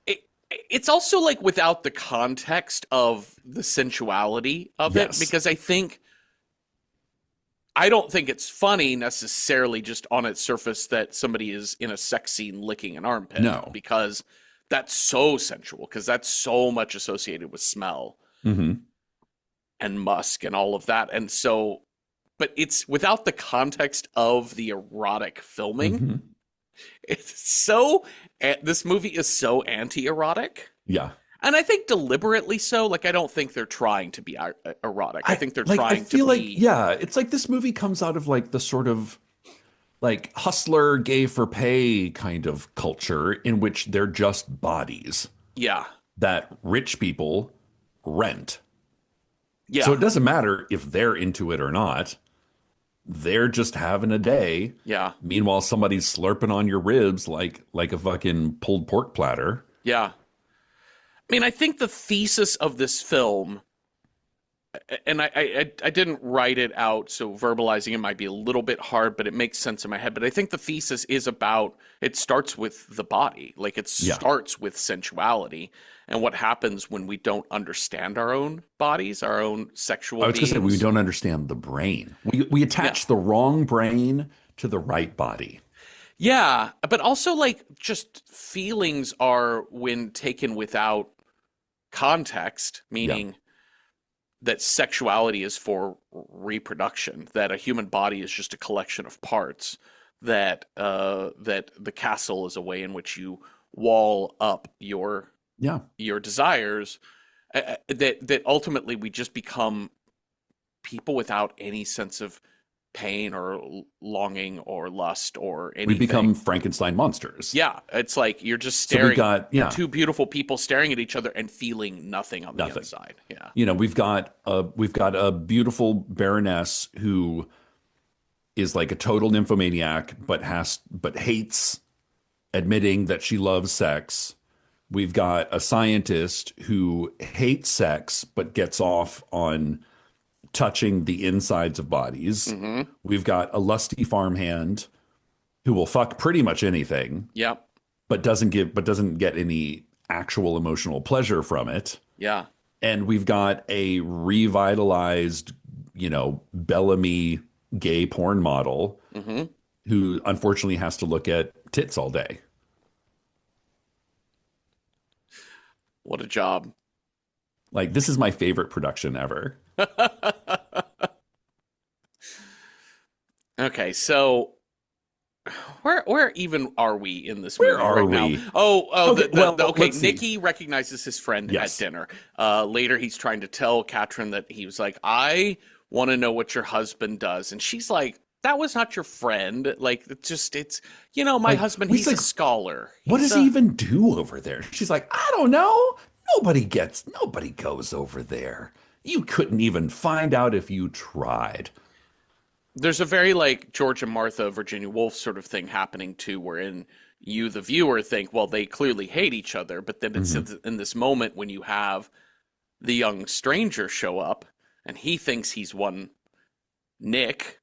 It it's also like without the context of the sensuality of it, Yes. because I don't think it's funny necessarily just on its surface that somebody is in a sex scene licking an armpit, No. because that's so sensual, because that's so much associated with smell Hmm. and musk and all of that. And so, but it's without the context of the erotic filming. Hmm. It's so, this movie is so anti-erotic. Yeah. And I think deliberately so. Like, I don't think they're trying to be erotic. I think they're I trying to feel like, be, yeah, it's like this movie comes out of like the sort of like hustler gay for pay kind of culture in which they're just bodies yeah, that rich people rent. So yeah, it doesn't matter if they're into it or not. They're just having a day. yeah, Meanwhile, somebody's slurping on your ribs like a fucking pulled pork platter. yeah. I mean, I think the thesis of this film, and I didn't write it out, so verbalizing it might be a little bit hard, but it makes sense in my head. But I think the thesis is about, it starts with the body, like it Yeah. starts with sensuality, and what happens when we don't understand our own bodies, our own sexual I was gonna say we beings. don't understand the brain. We Yeah, attach the wrong brain to the right body. yeah, but also like just feelings are when taken without context, Yeah. meaning that sexuality is for reproduction, that a human body is just a collection of parts, that the castle is a way in which you wall up Yeah. your desires, that ultimately we just become people without any sense of pain or longing or lust or We become anything. Frankenstein monsters. Yeah, it's like you're just So we've staring, got, yeah, two beautiful people staring at each other and feeling nothing on the nothing. inside. Yeah. We've got a beautiful baroness who is like a total nymphomaniac, but hates admitting that she loves sex. We've got a scientist who hates sex but gets off on touching the insides of bodies. Mm-hmm. We've got a lusty farmhand who will fuck pretty much anything, Yep. but doesn't get any actual emotional pleasure from it. Yeah. And we've got a revitalized, Bellamy gay porn model Mm-hmm. who unfortunately has to look at tits all day. What a job. Like, this is my favorite production ever. Okay, so where even are we in this Where movie are right we? now? Oh, Okay, okay. let's see. Nikki recognizes his friend Yes. at dinner. Later, he's trying to tell Katrin that he was like, "I want to know what your husband does," and she's like, "That was not your friend. Like, it's my Like, husband. he's He's like, a scholar. What He's does he even do over there? She's like, I don't know. Nobody goes over there. You couldn't even find out if you tried. There's a very like George and Martha, Virginia Woolf sort of thing happening too, wherein you, the viewer, think, well, they clearly hate each other, but then it's in this moment when you have the young stranger show up, and he thinks he's won. Nick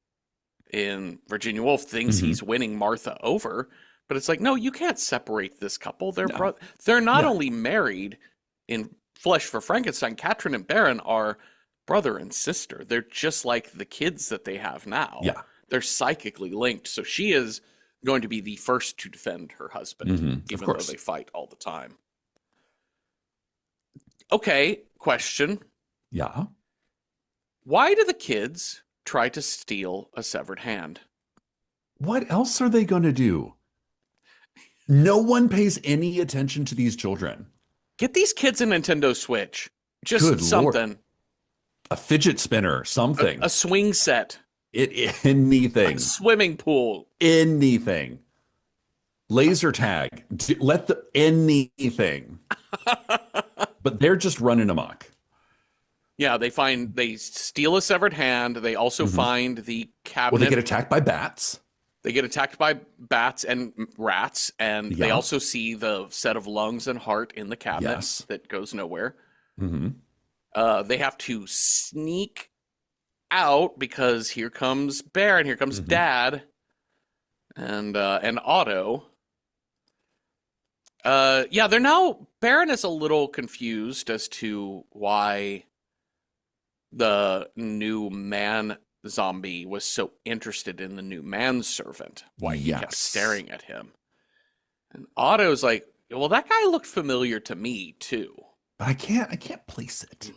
in Virginia Woolf thinks he's winning Martha over, but it's like, no, you can't separate this couple. They're not only married in Flesh for Frankenstein. Katrin and Baron are brother and sister. They're just like the kids that they have now. Yeah. They're psychically linked. So she is going to be the first to defend her husband, even though they fight all the time. Okay, question. Yeah. Why do the kids try to steal a severed hand? What else are they going to do? No one pays any attention to these children. Get these kids a Nintendo Switch. Just Good something. Lord. A fidget spinner, something. A swing set. Anything. A swimming pool. Anything. Laser tag. Anything. But they're just running amok. Yeah, they steal a severed hand. They also find the cabinet. Well, they get attacked by bats. They get attacked by bats and rats, and they also see the set of lungs and heart in the cabinet that goes nowhere. They have to sneak out because here comes Bear and here comes Dad and Otto. Baron is a little confused as to why the new man zombie was so interested in the new manservant, why he kept staring at him. And Otto's like, well, that guy looked familiar to me too. But I can't place it.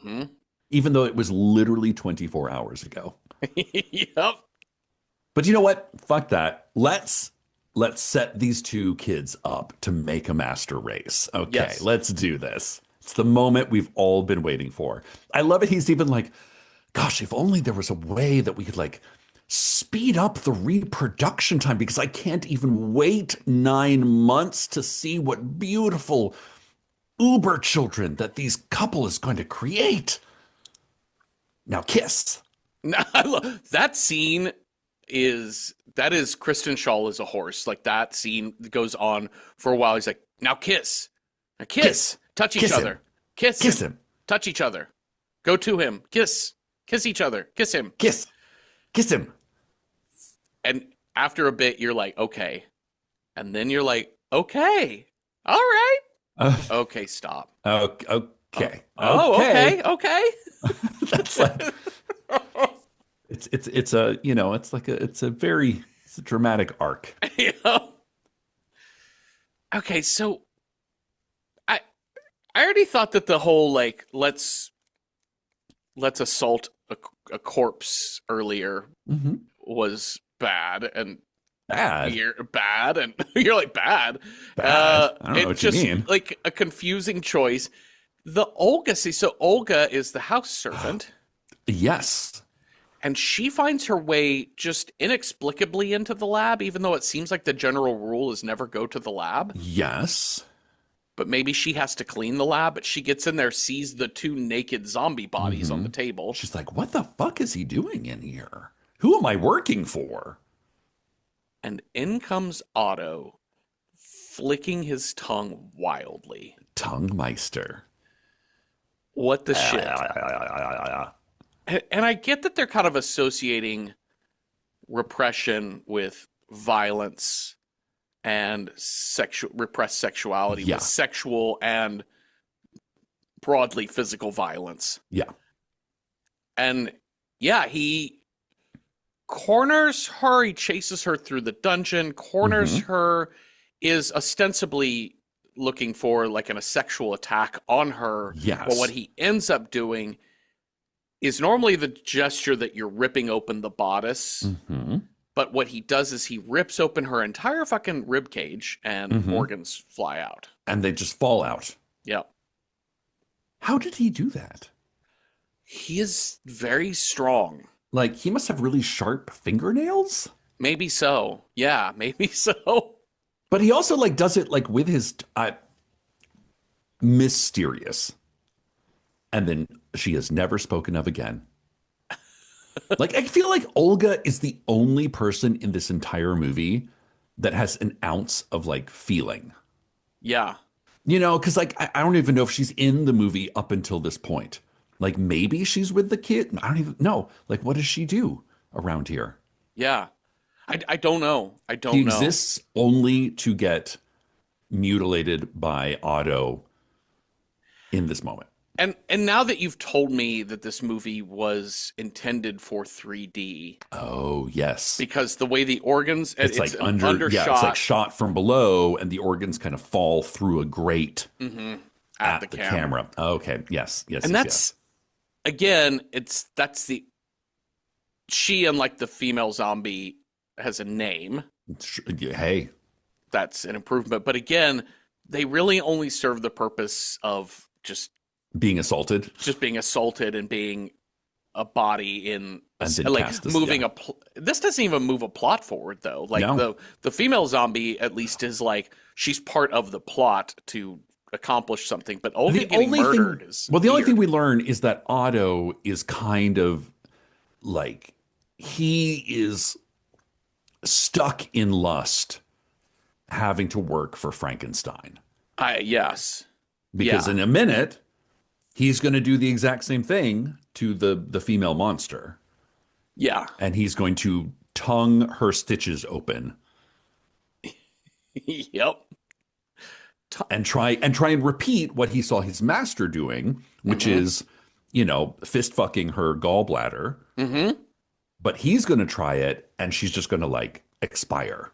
Even though it was literally 24 hours ago. Yep. But you know what? Fuck that. Let's set these two kids up to make a master race. Okay, let's do this. It's the moment we've all been waiting for. I love it. He's even like, gosh, if only there was a way that we could like speed up the reproduction time, because I can't even wait 9 months to see what beautiful uber children that these couple is going to create. Now kiss. That scene is Kristen Schaal as a horse. Like that scene goes on for a while. He's like, now kiss. Now kiss. Touch each other. Kiss him. Touch each other. Go to him. Kiss. Kiss each other. Kiss him. Kiss him. And after a bit, you're like, okay. And then you're like, okay. All right. Okay, stop. Okay. Okay. That's like it's a dramatic arc. Yeah. Okay, so I already thought that the whole like let's assault a corpse earlier was bad and bad. Bad and you're like bad. I don't know what you mean. Like a confusing choice. The Olga, so Olga is the house servant. Yes. And she finds her way just inexplicably into the lab, even though it seems like the general rule is never go to the lab. Yes. But maybe she has to clean the lab, but she gets in there, sees the two naked zombie bodies on the table. She's like, what the fuck is he doing in here? Who am I working for? And in comes Otto, flicking his tongue wildly. Tongue Meister. What the shit? And I get that they're kind of associating repression with violence and repressed sexuality Yeah. with sexual and broadly physical violence. Yeah. And yeah, he corners her, he chases her through the dungeon, corners her, is ostensibly looking for like a sexual attack on her. Yes. But what he ends up doing is normally the gesture that you're ripping open the bodice. But what he does is he rips open her entire fucking rib cage and organs fly out. And they just fall out. Yep. How did he do that? He is very strong. Like, he must have really sharp fingernails? Maybe so. Yeah, maybe so. But he also, like, does it, like, with his... mysterious. And then she is never spoken of again. Like, I feel like Olga is the only person in this entire movie that has an ounce of, like, feeling. Yeah. You know, because, like, I don't even know if she's in the movie up until this point. Like, maybe she's with the kid. I don't even know. Like, what does she do around here? Yeah. I don't know. I don't know. He exists only to get mutilated by Otto in this moment. And now that you've told me that this movie was intended for 3D. Oh, yes. Because the way the organs it's like undershot. Yeah, it's like shot from below and the organs kind of fall through a grate at the camera. Okay. Yes. Yes. And yes, that's again, she, unlike the female zombie, has a name. Hey. That's an improvement. But again, they really only serve the purpose of just being assaulted. Just being assaulted and being a body in like moving this doesn't even move a plot forward though. Like the female zombie at least is like she's part of the plot to accomplish something, but only getting murdered is the only thing we learn is that Otto is kind of like he is stuck in lust having to work for Frankenstein. Yes. Because in a minute he's going to do the exact same thing to the female monster. Yeah. And he's going to tongue her stitches open. Yep. And try and repeat what he saw his master doing, which is, you know, fist fucking her gallbladder. But he's going to try it and she's just going to like expire.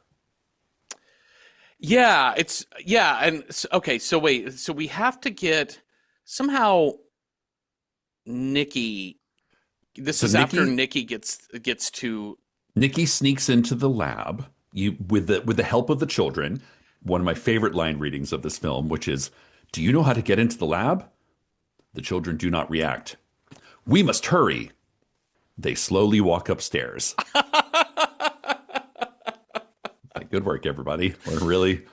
Yeah, and okay, so wait, so we have to get somehow Nikki. This is after Nikki gets to. Nikki sneaks into the lab. With the help of the children. One of my favorite line readings of this film, which is, "Do you know how to get into the lab?" The children do not react. "We must hurry." They slowly walk upstairs. Like, good work, everybody. We're really,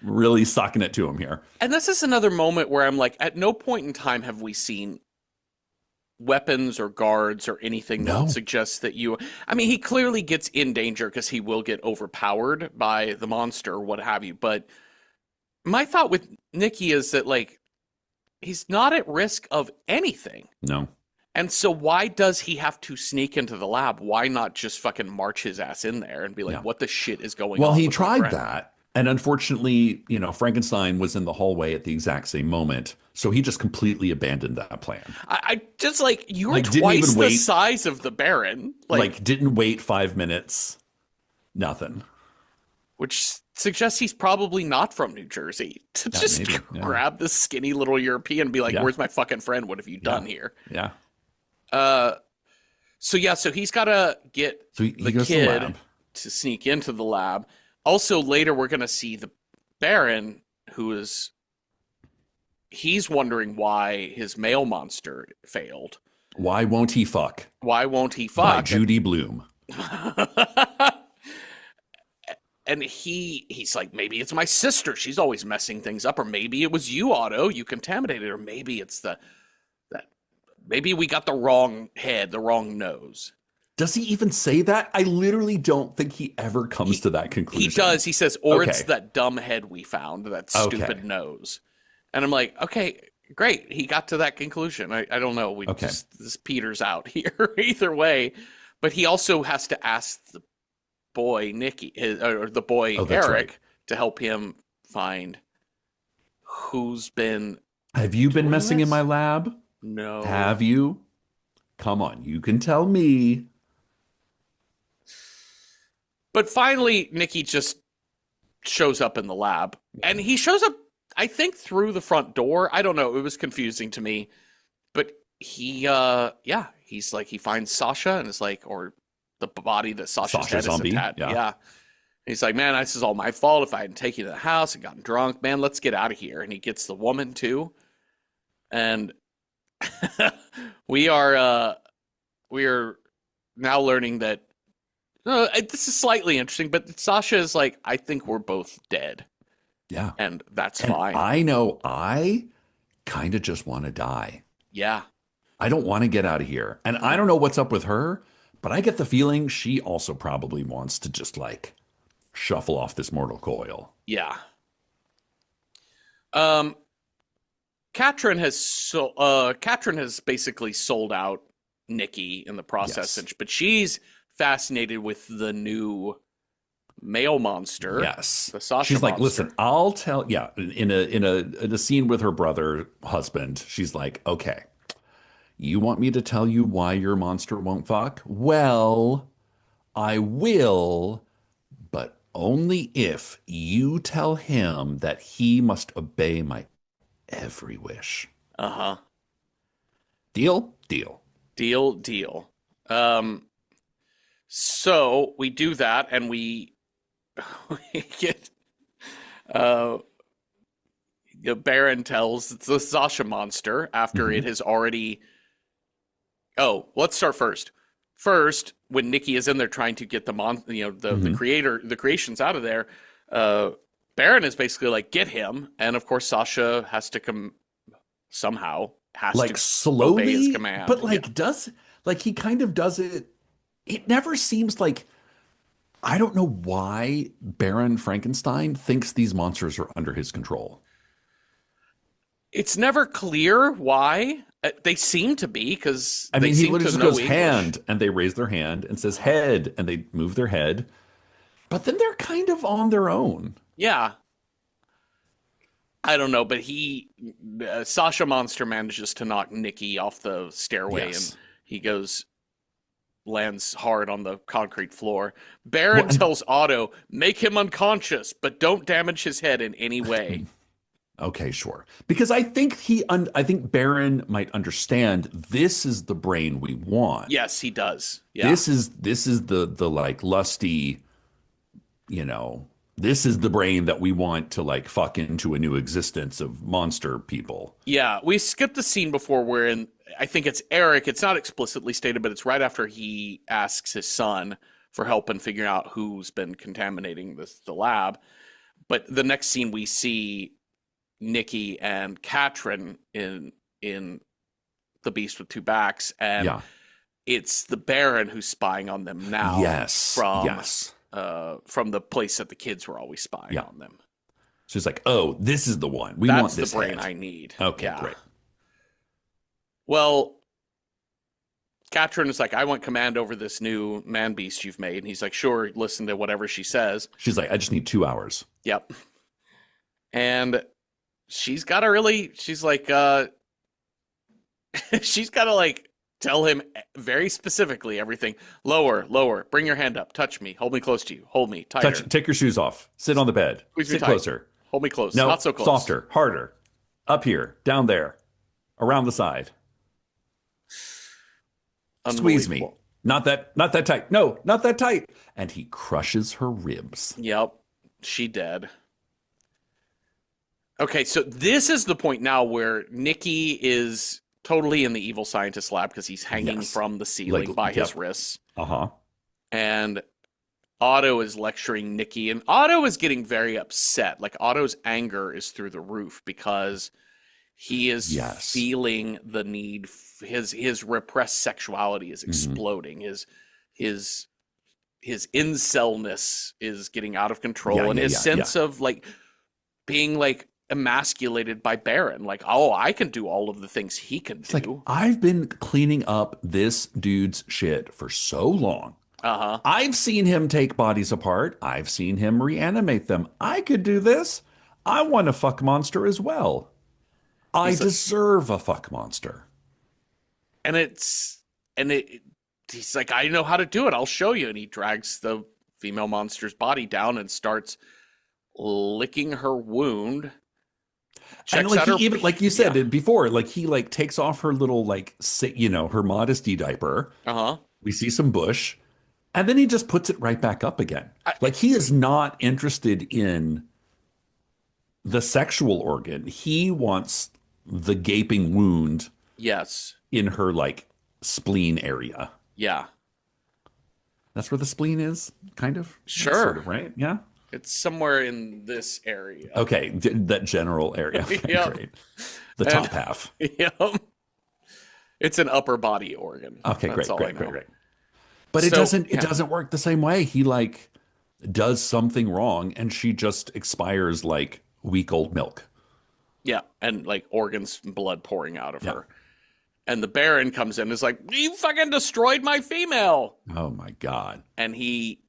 really socking it to him here. And this is another moment where I'm like, at no point in time have we seen weapons or guards or anything that suggests that I mean, he clearly gets in danger because he will get overpowered by the monster or what have you. But my thought with Nikki is that, like, he's not at risk of anything. No. And so why does he have to sneak into the lab? Why not just fucking march his ass in there and be like, what the shit is going on? Well, he tried that. And unfortunately, you know, Frankenstein was in the hallway at the exact same moment. So he just completely abandoned that plan. I just like, you were twice the size of the Baron. Like, didn't wait 5 minutes. Nothing. Which suggests he's probably not from New Jersey. To just grab this skinny little European and be like, where's my fucking friend? What have you done here? Yeah. So he's got to get the kid to sneak into the lab. Also, later we're going to see the Baron, he's wondering why his male monster failed. Why won't he fuck? By Judy Blume. And he's like, maybe it's my sister. She's always messing things up. Or maybe it was you, Otto. You contaminated. Or maybe it's maybe we got the wrong head, the wrong nose. Does he even say that? I literally don't think he ever comes to that conclusion. He does. He says, or it's that dumb head we found, that stupid nose. And I'm like, okay, great. He got to that conclusion. I don't know. Okay. This peters out here either way. But he also has to ask the boy Nicky or the boy Oh, that's Eric right. to help him find who's been Have you been doing messing in my this. lab? No. Have you? Come on, you can tell me. But finally, Nicky just shows up in the lab, and he shows up, I think, through the front door. I don't know. It was confusing to me, but yeah, he's like, he finds Sasha and it's like, or the body that Sasha's Sasha head is zombie. attached. Yeah. Yeah. He's like, man, this is all my fault. If I hadn't taken you to the house and gotten drunk, man, let's get out of here. And he gets the woman too. And we are now learning that this is slightly interesting, but Sasha is like, I think we're both dead, Yeah. and that's And fine. I know I kind of just want to die. Yeah, I don't want to get out of here. And I don't know what's up with her, but I get the feeling she also probably wants to just like shuffle off this mortal coil. yeah. Um, Katrin has basically sold out Nikki in the process, Yes. but she's fascinated with the new male monster. Yes. The Sasha She's like, monster. listen, I'll tell, yeah, in a scene with her brother husband, she's like, okay, you want me to tell you why your monster won't fuck? Well, I will, but only if you tell him that he must obey my every wish. Uh-huh. Deal? Deal. Deal. So we do that, and we get the Baron tells the Sasha monster after it has already. Oh, let's start first. First, when Nikki is in there trying to get the creations out of there, Baron is basically like, get him, and of course Sasha has to come somehow, has Like to obey his slowly, command. but like does like he kind of does it. It never seems like I don't know why Baron Frankenstein thinks these monsters are under his control. It's never clear why. They seem to be, because I they mean, he seem literally to just know goes English. hand and they raise their hand and says head and they move their head. But then they're kind of on their own. Yeah. I don't know, but Sasha Monster manages to knock Nikki off the stairway, Yes. and he lands hard on the concrete floor. Baron Well, and- tells Otto, make him unconscious, but don't damage his head in any way. Okay, sure. Because I think I think Baron might understand this is the brain we want. Yes, he does. Yeah. This is the like lusty, this is the brain that we want to like fuck into a new existence of monster people. Yeah, we skipped the scene before wherein I think it's Eric. It's not explicitly stated, but it's right after he asks his son for help in figuring out who's been contaminating the lab. But the next scene we see Nikki and Katrin in The Beast with Two Backs, and Yeah. it's the Baron who's spying on them now. Yes. Yes. From the place that the kids were always spying Yeah. on them. So it's like, oh, this is the one. We That's want this the brain head. I need. Okay, Yeah. great. Well, Katrin is like, I want command over this new man beast you've made. And he's like, sure, listen to whatever she says. She's like, I just need 2 hours. Yep. And she's got to really, she's like, she's got to like tell him very specifically everything. Lower, bring your hand up, touch me, hold me close to you, hold me tighter. Take your shoes off. Sit on the bed. Squeeze me Sit tight. closer. Hold me close, No, not so close. softer, harder. Up here, down there, around the side. Squeeze me. Unbelievable. Not that tight. No, not that tight. And he crushes her ribs. Yep, she dead. Okay, so this is the point now where Nikki is totally in the evil scientist lab because he's hanging Yes. from the ceiling by his yep. wrists. Uh-huh. And Otto is lecturing Nikki, and Otto is getting very upset. Like, Otto's anger is through the roof because he is Yes. feeling the need. His repressed sexuality is exploding. His incelness is getting out of control, Yeah, and yeah, his yeah, sense of like being like emasculated by Baron. Like, oh, I can do all of the things he can It's like, do. I've been cleaning up this dude's shit for so long. Uh-huh. I've seen him take bodies apart. I've seen him reanimate them. I could do this. I want a fuck monster as well. I He's like, deserve a fuck monster. and it's and it he's like, I know how to do it. I'll show you. And he drags the female monster's body down and starts licking her wound. And Checks like out he her, even like you said yeah. it before, like he like takes off her little like her modesty diaper. Uh-huh. We see some bush, and then he just puts it right back up again. I, Like he is not interested in the sexual organ. He wants the gaping wound yes. in her like spleen area. Yeah. That's where the spleen is, kind of. That's Sure. sort of, right? Yeah. It's somewhere in this area. Okay, that general area. Okay, Yep. great. The top half. Yeah. It's an upper body organ. Okay, That's great, all I great, know. great, great. But it So, doesn't yeah. work the same way. He like does something wrong and she just expires like week old milk. Yeah, and like organs and blood pouring out of Yeah. her. And the Baron comes in and is like, you fucking destroyed my female. Oh my God. And he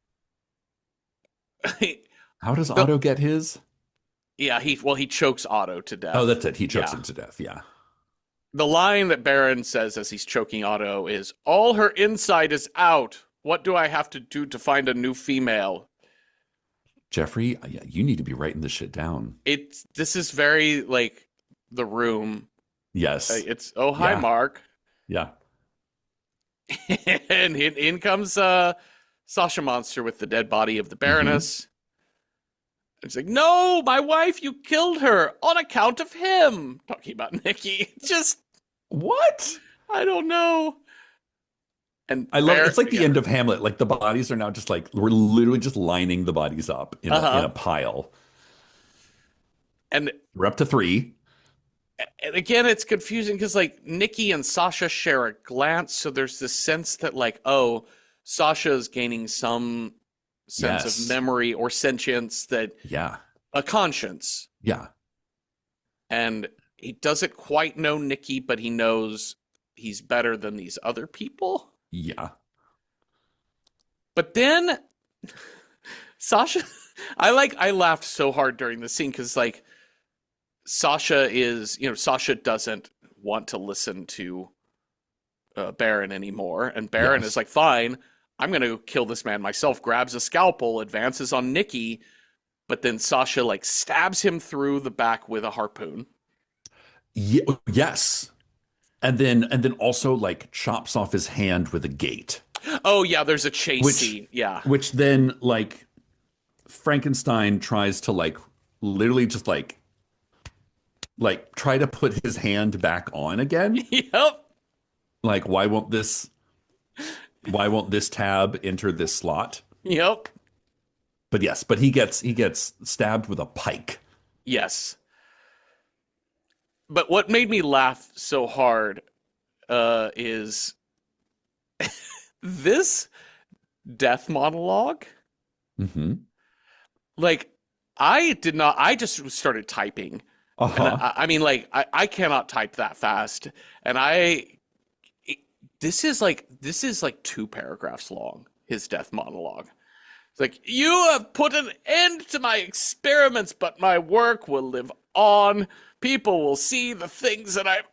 How does Otto get his? yeah, he chokes Otto to death. Oh, that's it. He chokes Yeah. him to death. Yeah. The line that Baron says as he's choking Otto is, all her inside is out. What do I have to do to find a new female? Jeffrey, yeah, you need to be writing this shit down. This is very like The Room. Yes. It's, oh, hi, Yeah. Mark. Yeah. And in comes Sasha Monster with the dead body of the Baroness. It's like, no, my wife, you killed her on account of him. Talking about Nikki. Just, What? I don't know. And I love it. It's like the end of Hamlet. Like the bodies are now just like we're literally just lining the bodies up in a pile. And We're up to 3. and again, it's confusing because like Nikki and Sasha share a glance, so there's this sense that like, oh, Sasha is gaining some sense Yes. of memory or sentience, that Yeah. a conscience, Yeah. and he doesn't quite know Nikki, but he knows he's better than these other people. Yeah. But then Sasha, I laughed so hard during the scene because like Sasha doesn't want to listen to Baron anymore, and Baron Yes. is like, fine, I'm gonna kill this man myself. Grabs a scalpel, advances on Nikki, but then Sasha like stabs him through the back with a harpoon. Yes. And then also like chops off his hand with a gate. Oh yeah, there's a chase scene. Yeah. Which then like Frankenstein tries to like literally just like try to put his hand back on again. Yep. Like why won't this tab enter this slot? Yep. But yes, but he gets stabbed with a pike. Yes. But what made me laugh so hard is this death monologue. Mm-hmm. Like, I just started typing. Uh-huh. And I mean, like, I cannot type that fast. And this is like 2 paragraphs long, his death monologue. It's like, you have put an end to my experiments, but my work will live on. People will see the things that I've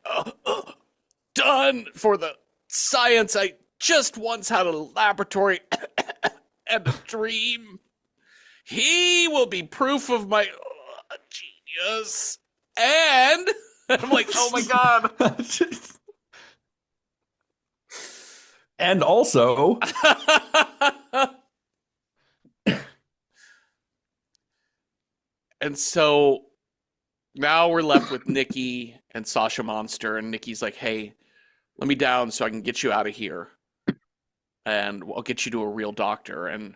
done for the science. I just once had a laboratory and a dream. He will be proof of my genius. And I'm like, oh my God. And also and so now we're left with Nikki and Sasha Monster, and Nikki's like, hey, let me down so I can get you out of here. And I'll get you to a real doctor. And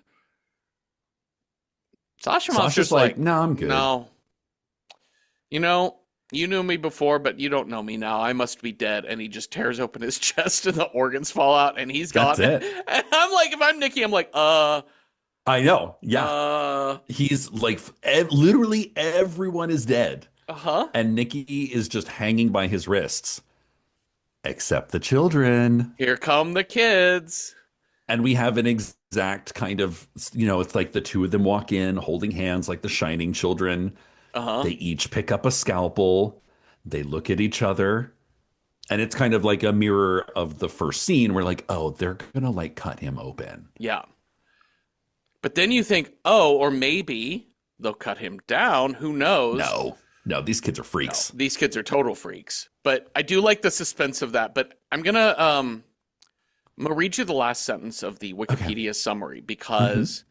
Sasha's Sasha's like, no, I'm good. No. You knew me before, but you don't know me now. I must be dead. And he just tears open his chest and the organs fall out and he's gone. That's it. And I'm like, if I'm Nikki, I'm like, I know. Yeah. He's like, literally everyone is dead. Uh-huh. and Nikki is just hanging by his wrists, except the children. Here come the kids. And we have an exact kind of, it's like the two of them walk in holding hands like the Shining children. Uh-huh. They each pick up a scalpel. They look at each other. And it's kind of like a mirror of the first scene where, like, oh, they're going to like cut him open. Yeah. But then you think, oh, or maybe they'll cut him down. Who knows? No, these kids are No, freaks. these kids are total freaks. But I do like the suspense of that. But I'm gonna read you the last sentence of the Wikipedia summary because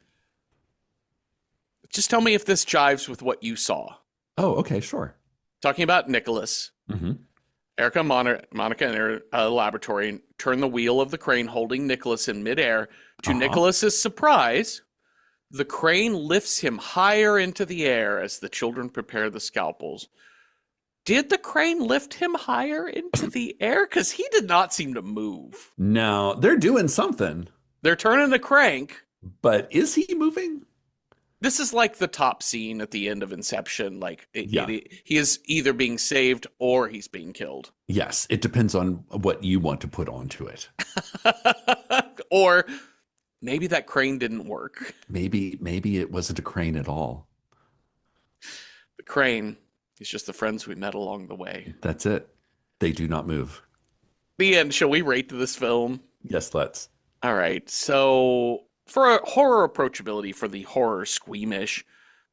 just tell me if this jives with what you saw. Oh, okay, sure. Talking about Nicholas, Mm-hmm. Erica and Monica enter a laboratory and turn the wheel of the crane holding Nicholas in midair. To Nicholas's surprise, the crane lifts him higher into the air as the children prepare the scalpels. Did the crane lift him higher into the air? Because he did not seem to move. No, they're doing something, They're turning the crank. but is he moving? This is like the top scene at the end of Inception. Like, Yeah. he is either being saved or he's being killed. Yes, it depends on what you want to put onto it. Or maybe that crane didn't work. Maybe it wasn't a crane at all. The crane is just the friends we met along the way. That's it. They do not move. The end. Shall we rate this film? Yes, let's. All right. So for a horror approachability, for the horror squeamish,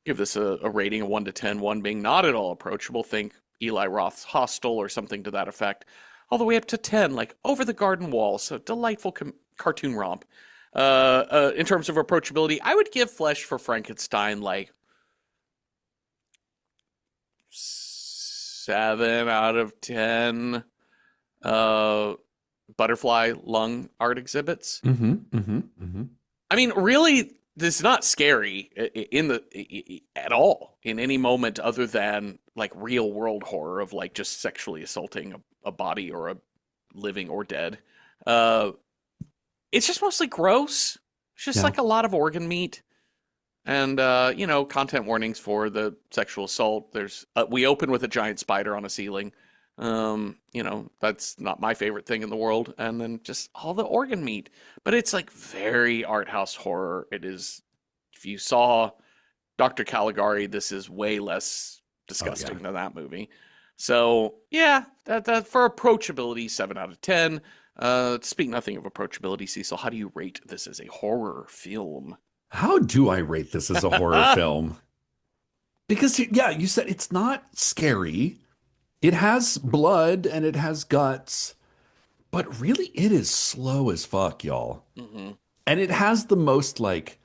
give this a rating of 1 to 10, 1 being not at all approachable. Think Eli Roth's Hostel or something to that effect. All the way up to 10, like Over the Garden Wall. So delightful cartoon romp. In terms of approachability, I would give Flesh for Frankenstein like 7 out of 10 butterfly lung art exhibits. I mean, really, this is not scary at all in any moment other than like real world horror of like just sexually assaulting a body or a living or dead. It's just mostly gross. It's just like a lot of organ meat. And, content warnings for the sexual assault. We open with a giant spider on a ceiling. That's not my favorite thing in the world. And then just all the organ meat. But it's like very art house horror. It is, if you saw Dr. Caligari, this is way less disgusting than that movie. So, yeah, that for approachability, 7 out of 10. Speak nothing of approachability, Cecil. How do you rate this as a horror film? How do I rate this as a horror film? Because, you said it's not scary. It has blood and it has guts, but really it is slow as fuck, y'all. Mm-hmm. And it has the most like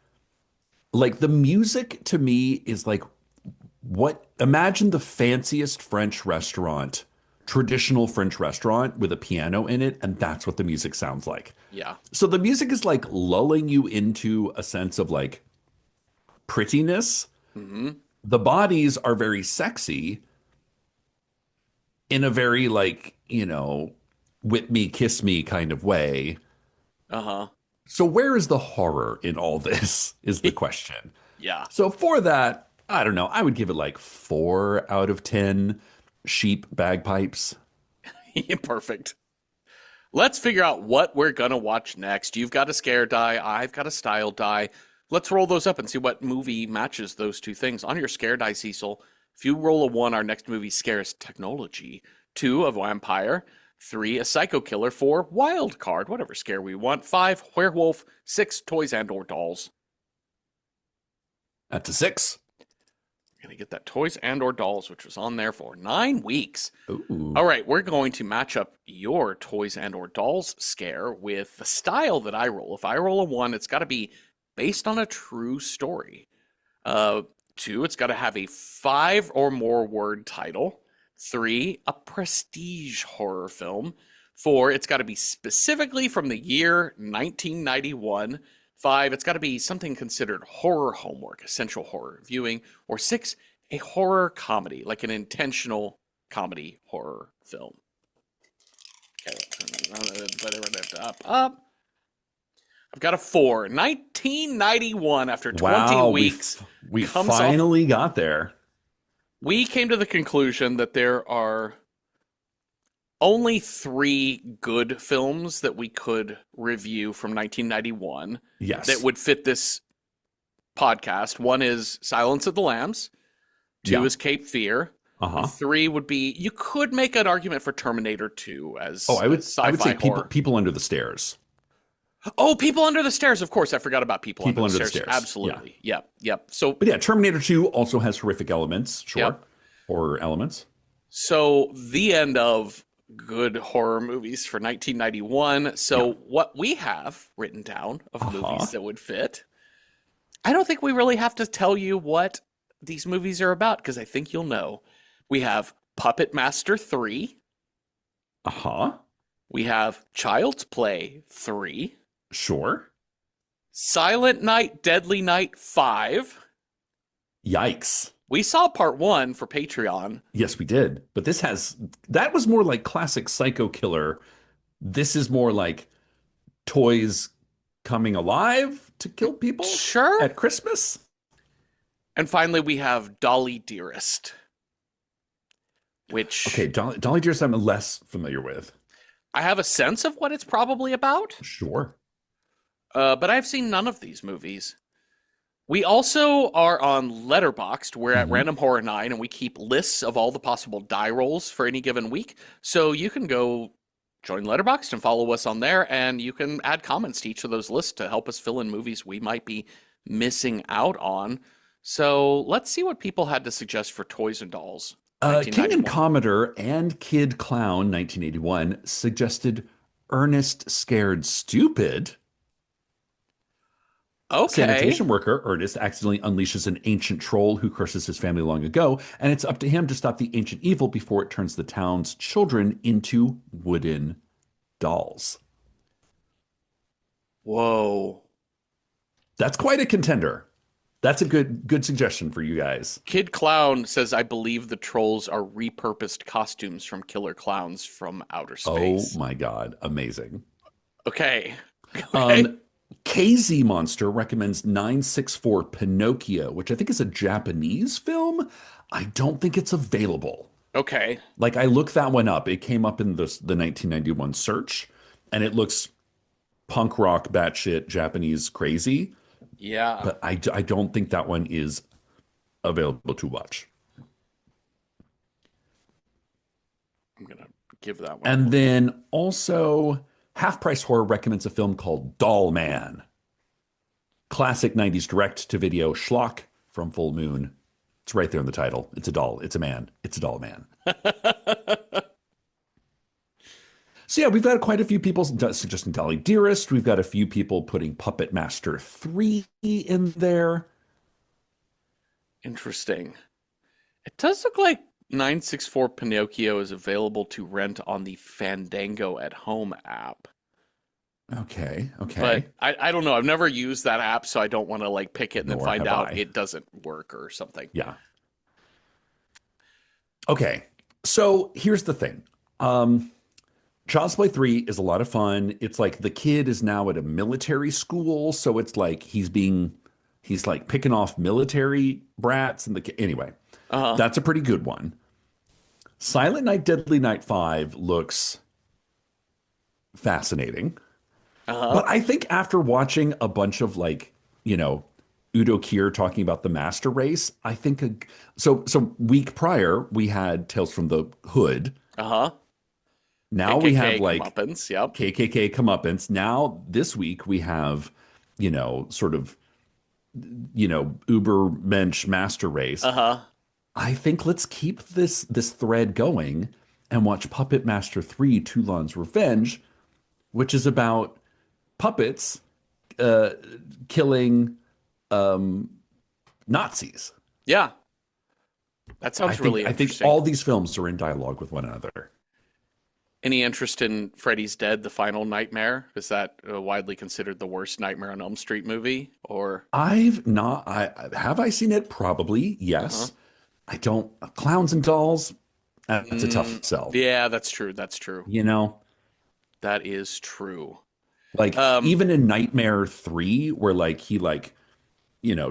the music to me is like imagine the fanciest French restaurant, traditional French restaurant with a piano in it, and that's what the music sounds like. Yeah. So the music is like lulling you into a sense of like prettiness. Mm-hmm. The bodies are very sexy in a very like, whip me, kiss me kind of way. Uh-huh. So where is the horror in all this is the question. Yeah. So for that, I don't know. I would give it like 4 out of 10 sheep bagpipes. Perfect. Let's figure out what we're going to watch next. You've got a scare die. I've got a style die. Let's roll those up and see what movie matches those two things. On your scare die, Cecil, if you roll a 1, our next movie scares technology. 2, a vampire. 3, a psycho killer. 4, wild card, whatever scare we want. 5, werewolf. 6, toys and or dolls. That's a 6. We're going to get that toys and or dolls, which was on there for 9 weeks. Ooh. All right, we're going to match up your toys and or dolls scare with the style that I roll. If I roll a 1, it's got to be based on a true story. 2, it's got to have a 5 or more word title. 3, a prestige horror film. 4, it's got to be specifically from the year 1991. 5, it's got to be something considered horror homework, essential horror viewing. Or 6, a horror comedy, like an intentional comedy horror film. Okay, up. I've got a 4. 1991 after 20 weeks. We comes finally got there. We came to the conclusion that there are only three good films that we could review from 1991 that Yes. would fit this podcast. One is Silence of the Lambs, two Yeah. is Cape Fear, and Uh-huh. three would be, you could make an argument for Terminator 2 Oh, as I would sci-fi say people horror. people under the stairs. Oh, People Under the Stairs, of course. I forgot about People Under People the under the Stairs. stairs. Yeah. Absolutely. Yep. Yep. So, But yeah, Terminator 2 also has horrific elements, sure. yep. Horror elements. So the end of good horror movies for 1991. Yeah. So what we have written down of Uh-huh. movies that would fit, I don't think we really have to tell you what these movies are about because I think you'll know. We have Puppet Master 3. Uh-huh. We have Child's Play 3. Sure. Silent Night, Deadly Night 5. Yikes. We saw part 1 for Patreon. Yes, we did. But that was more like classic psycho killer. This is more like toys coming alive to kill people Sure. at Christmas. And finally, we have Dolly Dearest, which Okay, Dolly Dearest I'm less familiar with. I have a sense of what it's probably about, Sure. but I've seen none of these movies. We also are on Letterboxd. We're at Mhm. Random Horror 9, and we keep lists of all the possible die rolls for any given week. So you can go join Letterboxd and follow us on there, and you can add comments to each of those lists to help us fill in movies we might be missing out on. So let's see what people had to suggest for Toys and Dolls. King and 1991. Commodore and Kid Clown 1981 suggested Ernest Scared Stupid. Okay. Sanitation worker Ernest accidentally unleashes an ancient troll who curses his family long ago, and it's up to him to stop the ancient evil before it turns the town's children into wooden dolls. Whoa. That's quite a contender. That's a good suggestion for you guys. Kid Clown says, I believe the trolls are repurposed costumes from killer clowns from outer space. Oh my God, amazing. Okay. Okay. KZ Monster recommends 964 Pinocchio, which I think is a Japanese film. I don't think it's available. Okay. Like I looked that one up. It came up in the 1991 search, and it looks punk rock, batshit, Japanese crazy. Yeah. But I don't think that one is available to watch. I'm going to give that one. And then also, Half Price Horror recommends a film called Doll Man. Classic 90s direct-to-video schlock from Full Moon. It's right there in the title. It's a doll. It's a man. It's a doll man. So yeah, we've got quite a few people suggesting Dolly Dearest. We've got a few people putting Puppet Master 3 in there. Interesting. It does look like 964 Pinocchio is available to rent on the Fandango at Home app. Okay. But I don't know. I've never used that app, so I don't want to like pick it and then Nor find have out I. it doesn't work or something. Yeah. Okay. So here's the thing. Child's Play 3 is a lot of fun. It's like the kid is now at a military school, so it's like he's like picking off military brats and anyway. Uh-huh. That's a pretty good one. Silent Night, Deadly Night 5 looks fascinating. Uh-huh. But I think after watching a bunch of like, Udo Kier talking about the master race, I think so week prior we had Tales from the Hood. Uh-huh. Now KKK we have like comeuppance, yep. KKK comeuppance. Now this week we have, sort of, Uber Mensch master race. Uh-huh. I think let's keep this thread going and watch Puppet Master 3, Toulon's Revenge, which is about puppets killing Nazis. Yeah. That sounds really I think interesting. all these films are in dialogue with one another. Any interest in Freddy's Dead, The Final Nightmare? Is that widely considered the worst Nightmare on Elm Street movie? Or Have I seen it? Probably, yes. I don't. Clowns and dolls, that's a tough sell. Yeah, that's true. That's true. That is true. Like even in Nightmare 3, where like he like,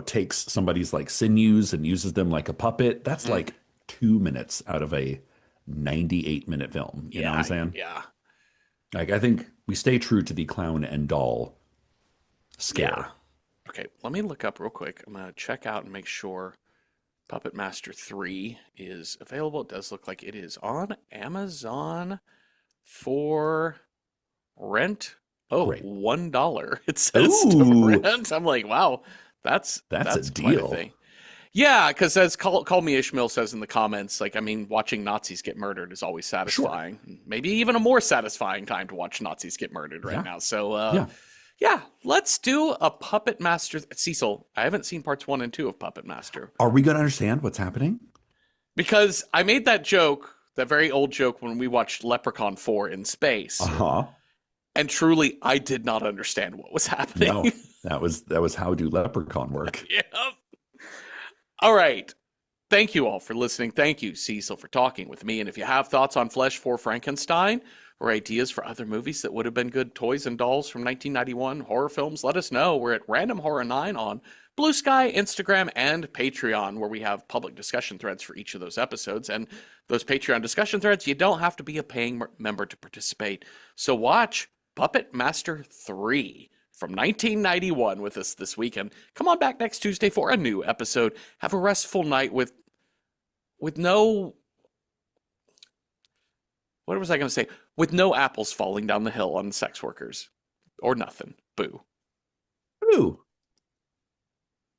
takes somebody's like sinews and uses them like a puppet, that's like 2 minutes out of a 98-minute film. You know what I'm saying? Yeah. Like, I think we stay true to the clown and doll Yeah. scare. Okay, let me look up real quick. I'm gonna check out and make sure Puppet Master 3 is available. It does look like it is on Amazon for rent. Oh, Great. $1 it says to Ooh, rent. I'm like, wow, that's a that's quite a deal. thing. Yeah, because as Call Me Ishmael says in the comments, like, I mean, watching Nazis get murdered is always Sure. satisfying. Maybe even a more satisfying time to watch Nazis get murdered right Yeah. now. So, Yeah. yeah, let's do a Puppet Master. Cecil, I haven't seen parts 1 and 2 of Puppet Master Are we going to understand what's happening? because I made that joke, that very old joke, when we watched Leprechaun 4 in space. Uh-huh. And truly, I did not understand what was happening. No. That was how do leprechaun work. Yeah. All right. Thank you all for listening. Thank you, Cecil, for talking with me. And if you have thoughts on Flesh for Frankenstein or ideas for other movies that would have been good toys and dolls from 1991 horror films, let us know. We're at Random Horror 9 on Blue Sky, Instagram, and Patreon, where we have public discussion threads for each of those episodes. And those Patreon discussion threads, you don't have to be a paying member to participate. So watch Puppet Master 3 from 1991 with us this weekend. Come on back next Tuesday for a new episode. Have a restful night with no, what was I going to say? With no apples falling down the hill on sex workers or nothing. Boo. Ooh.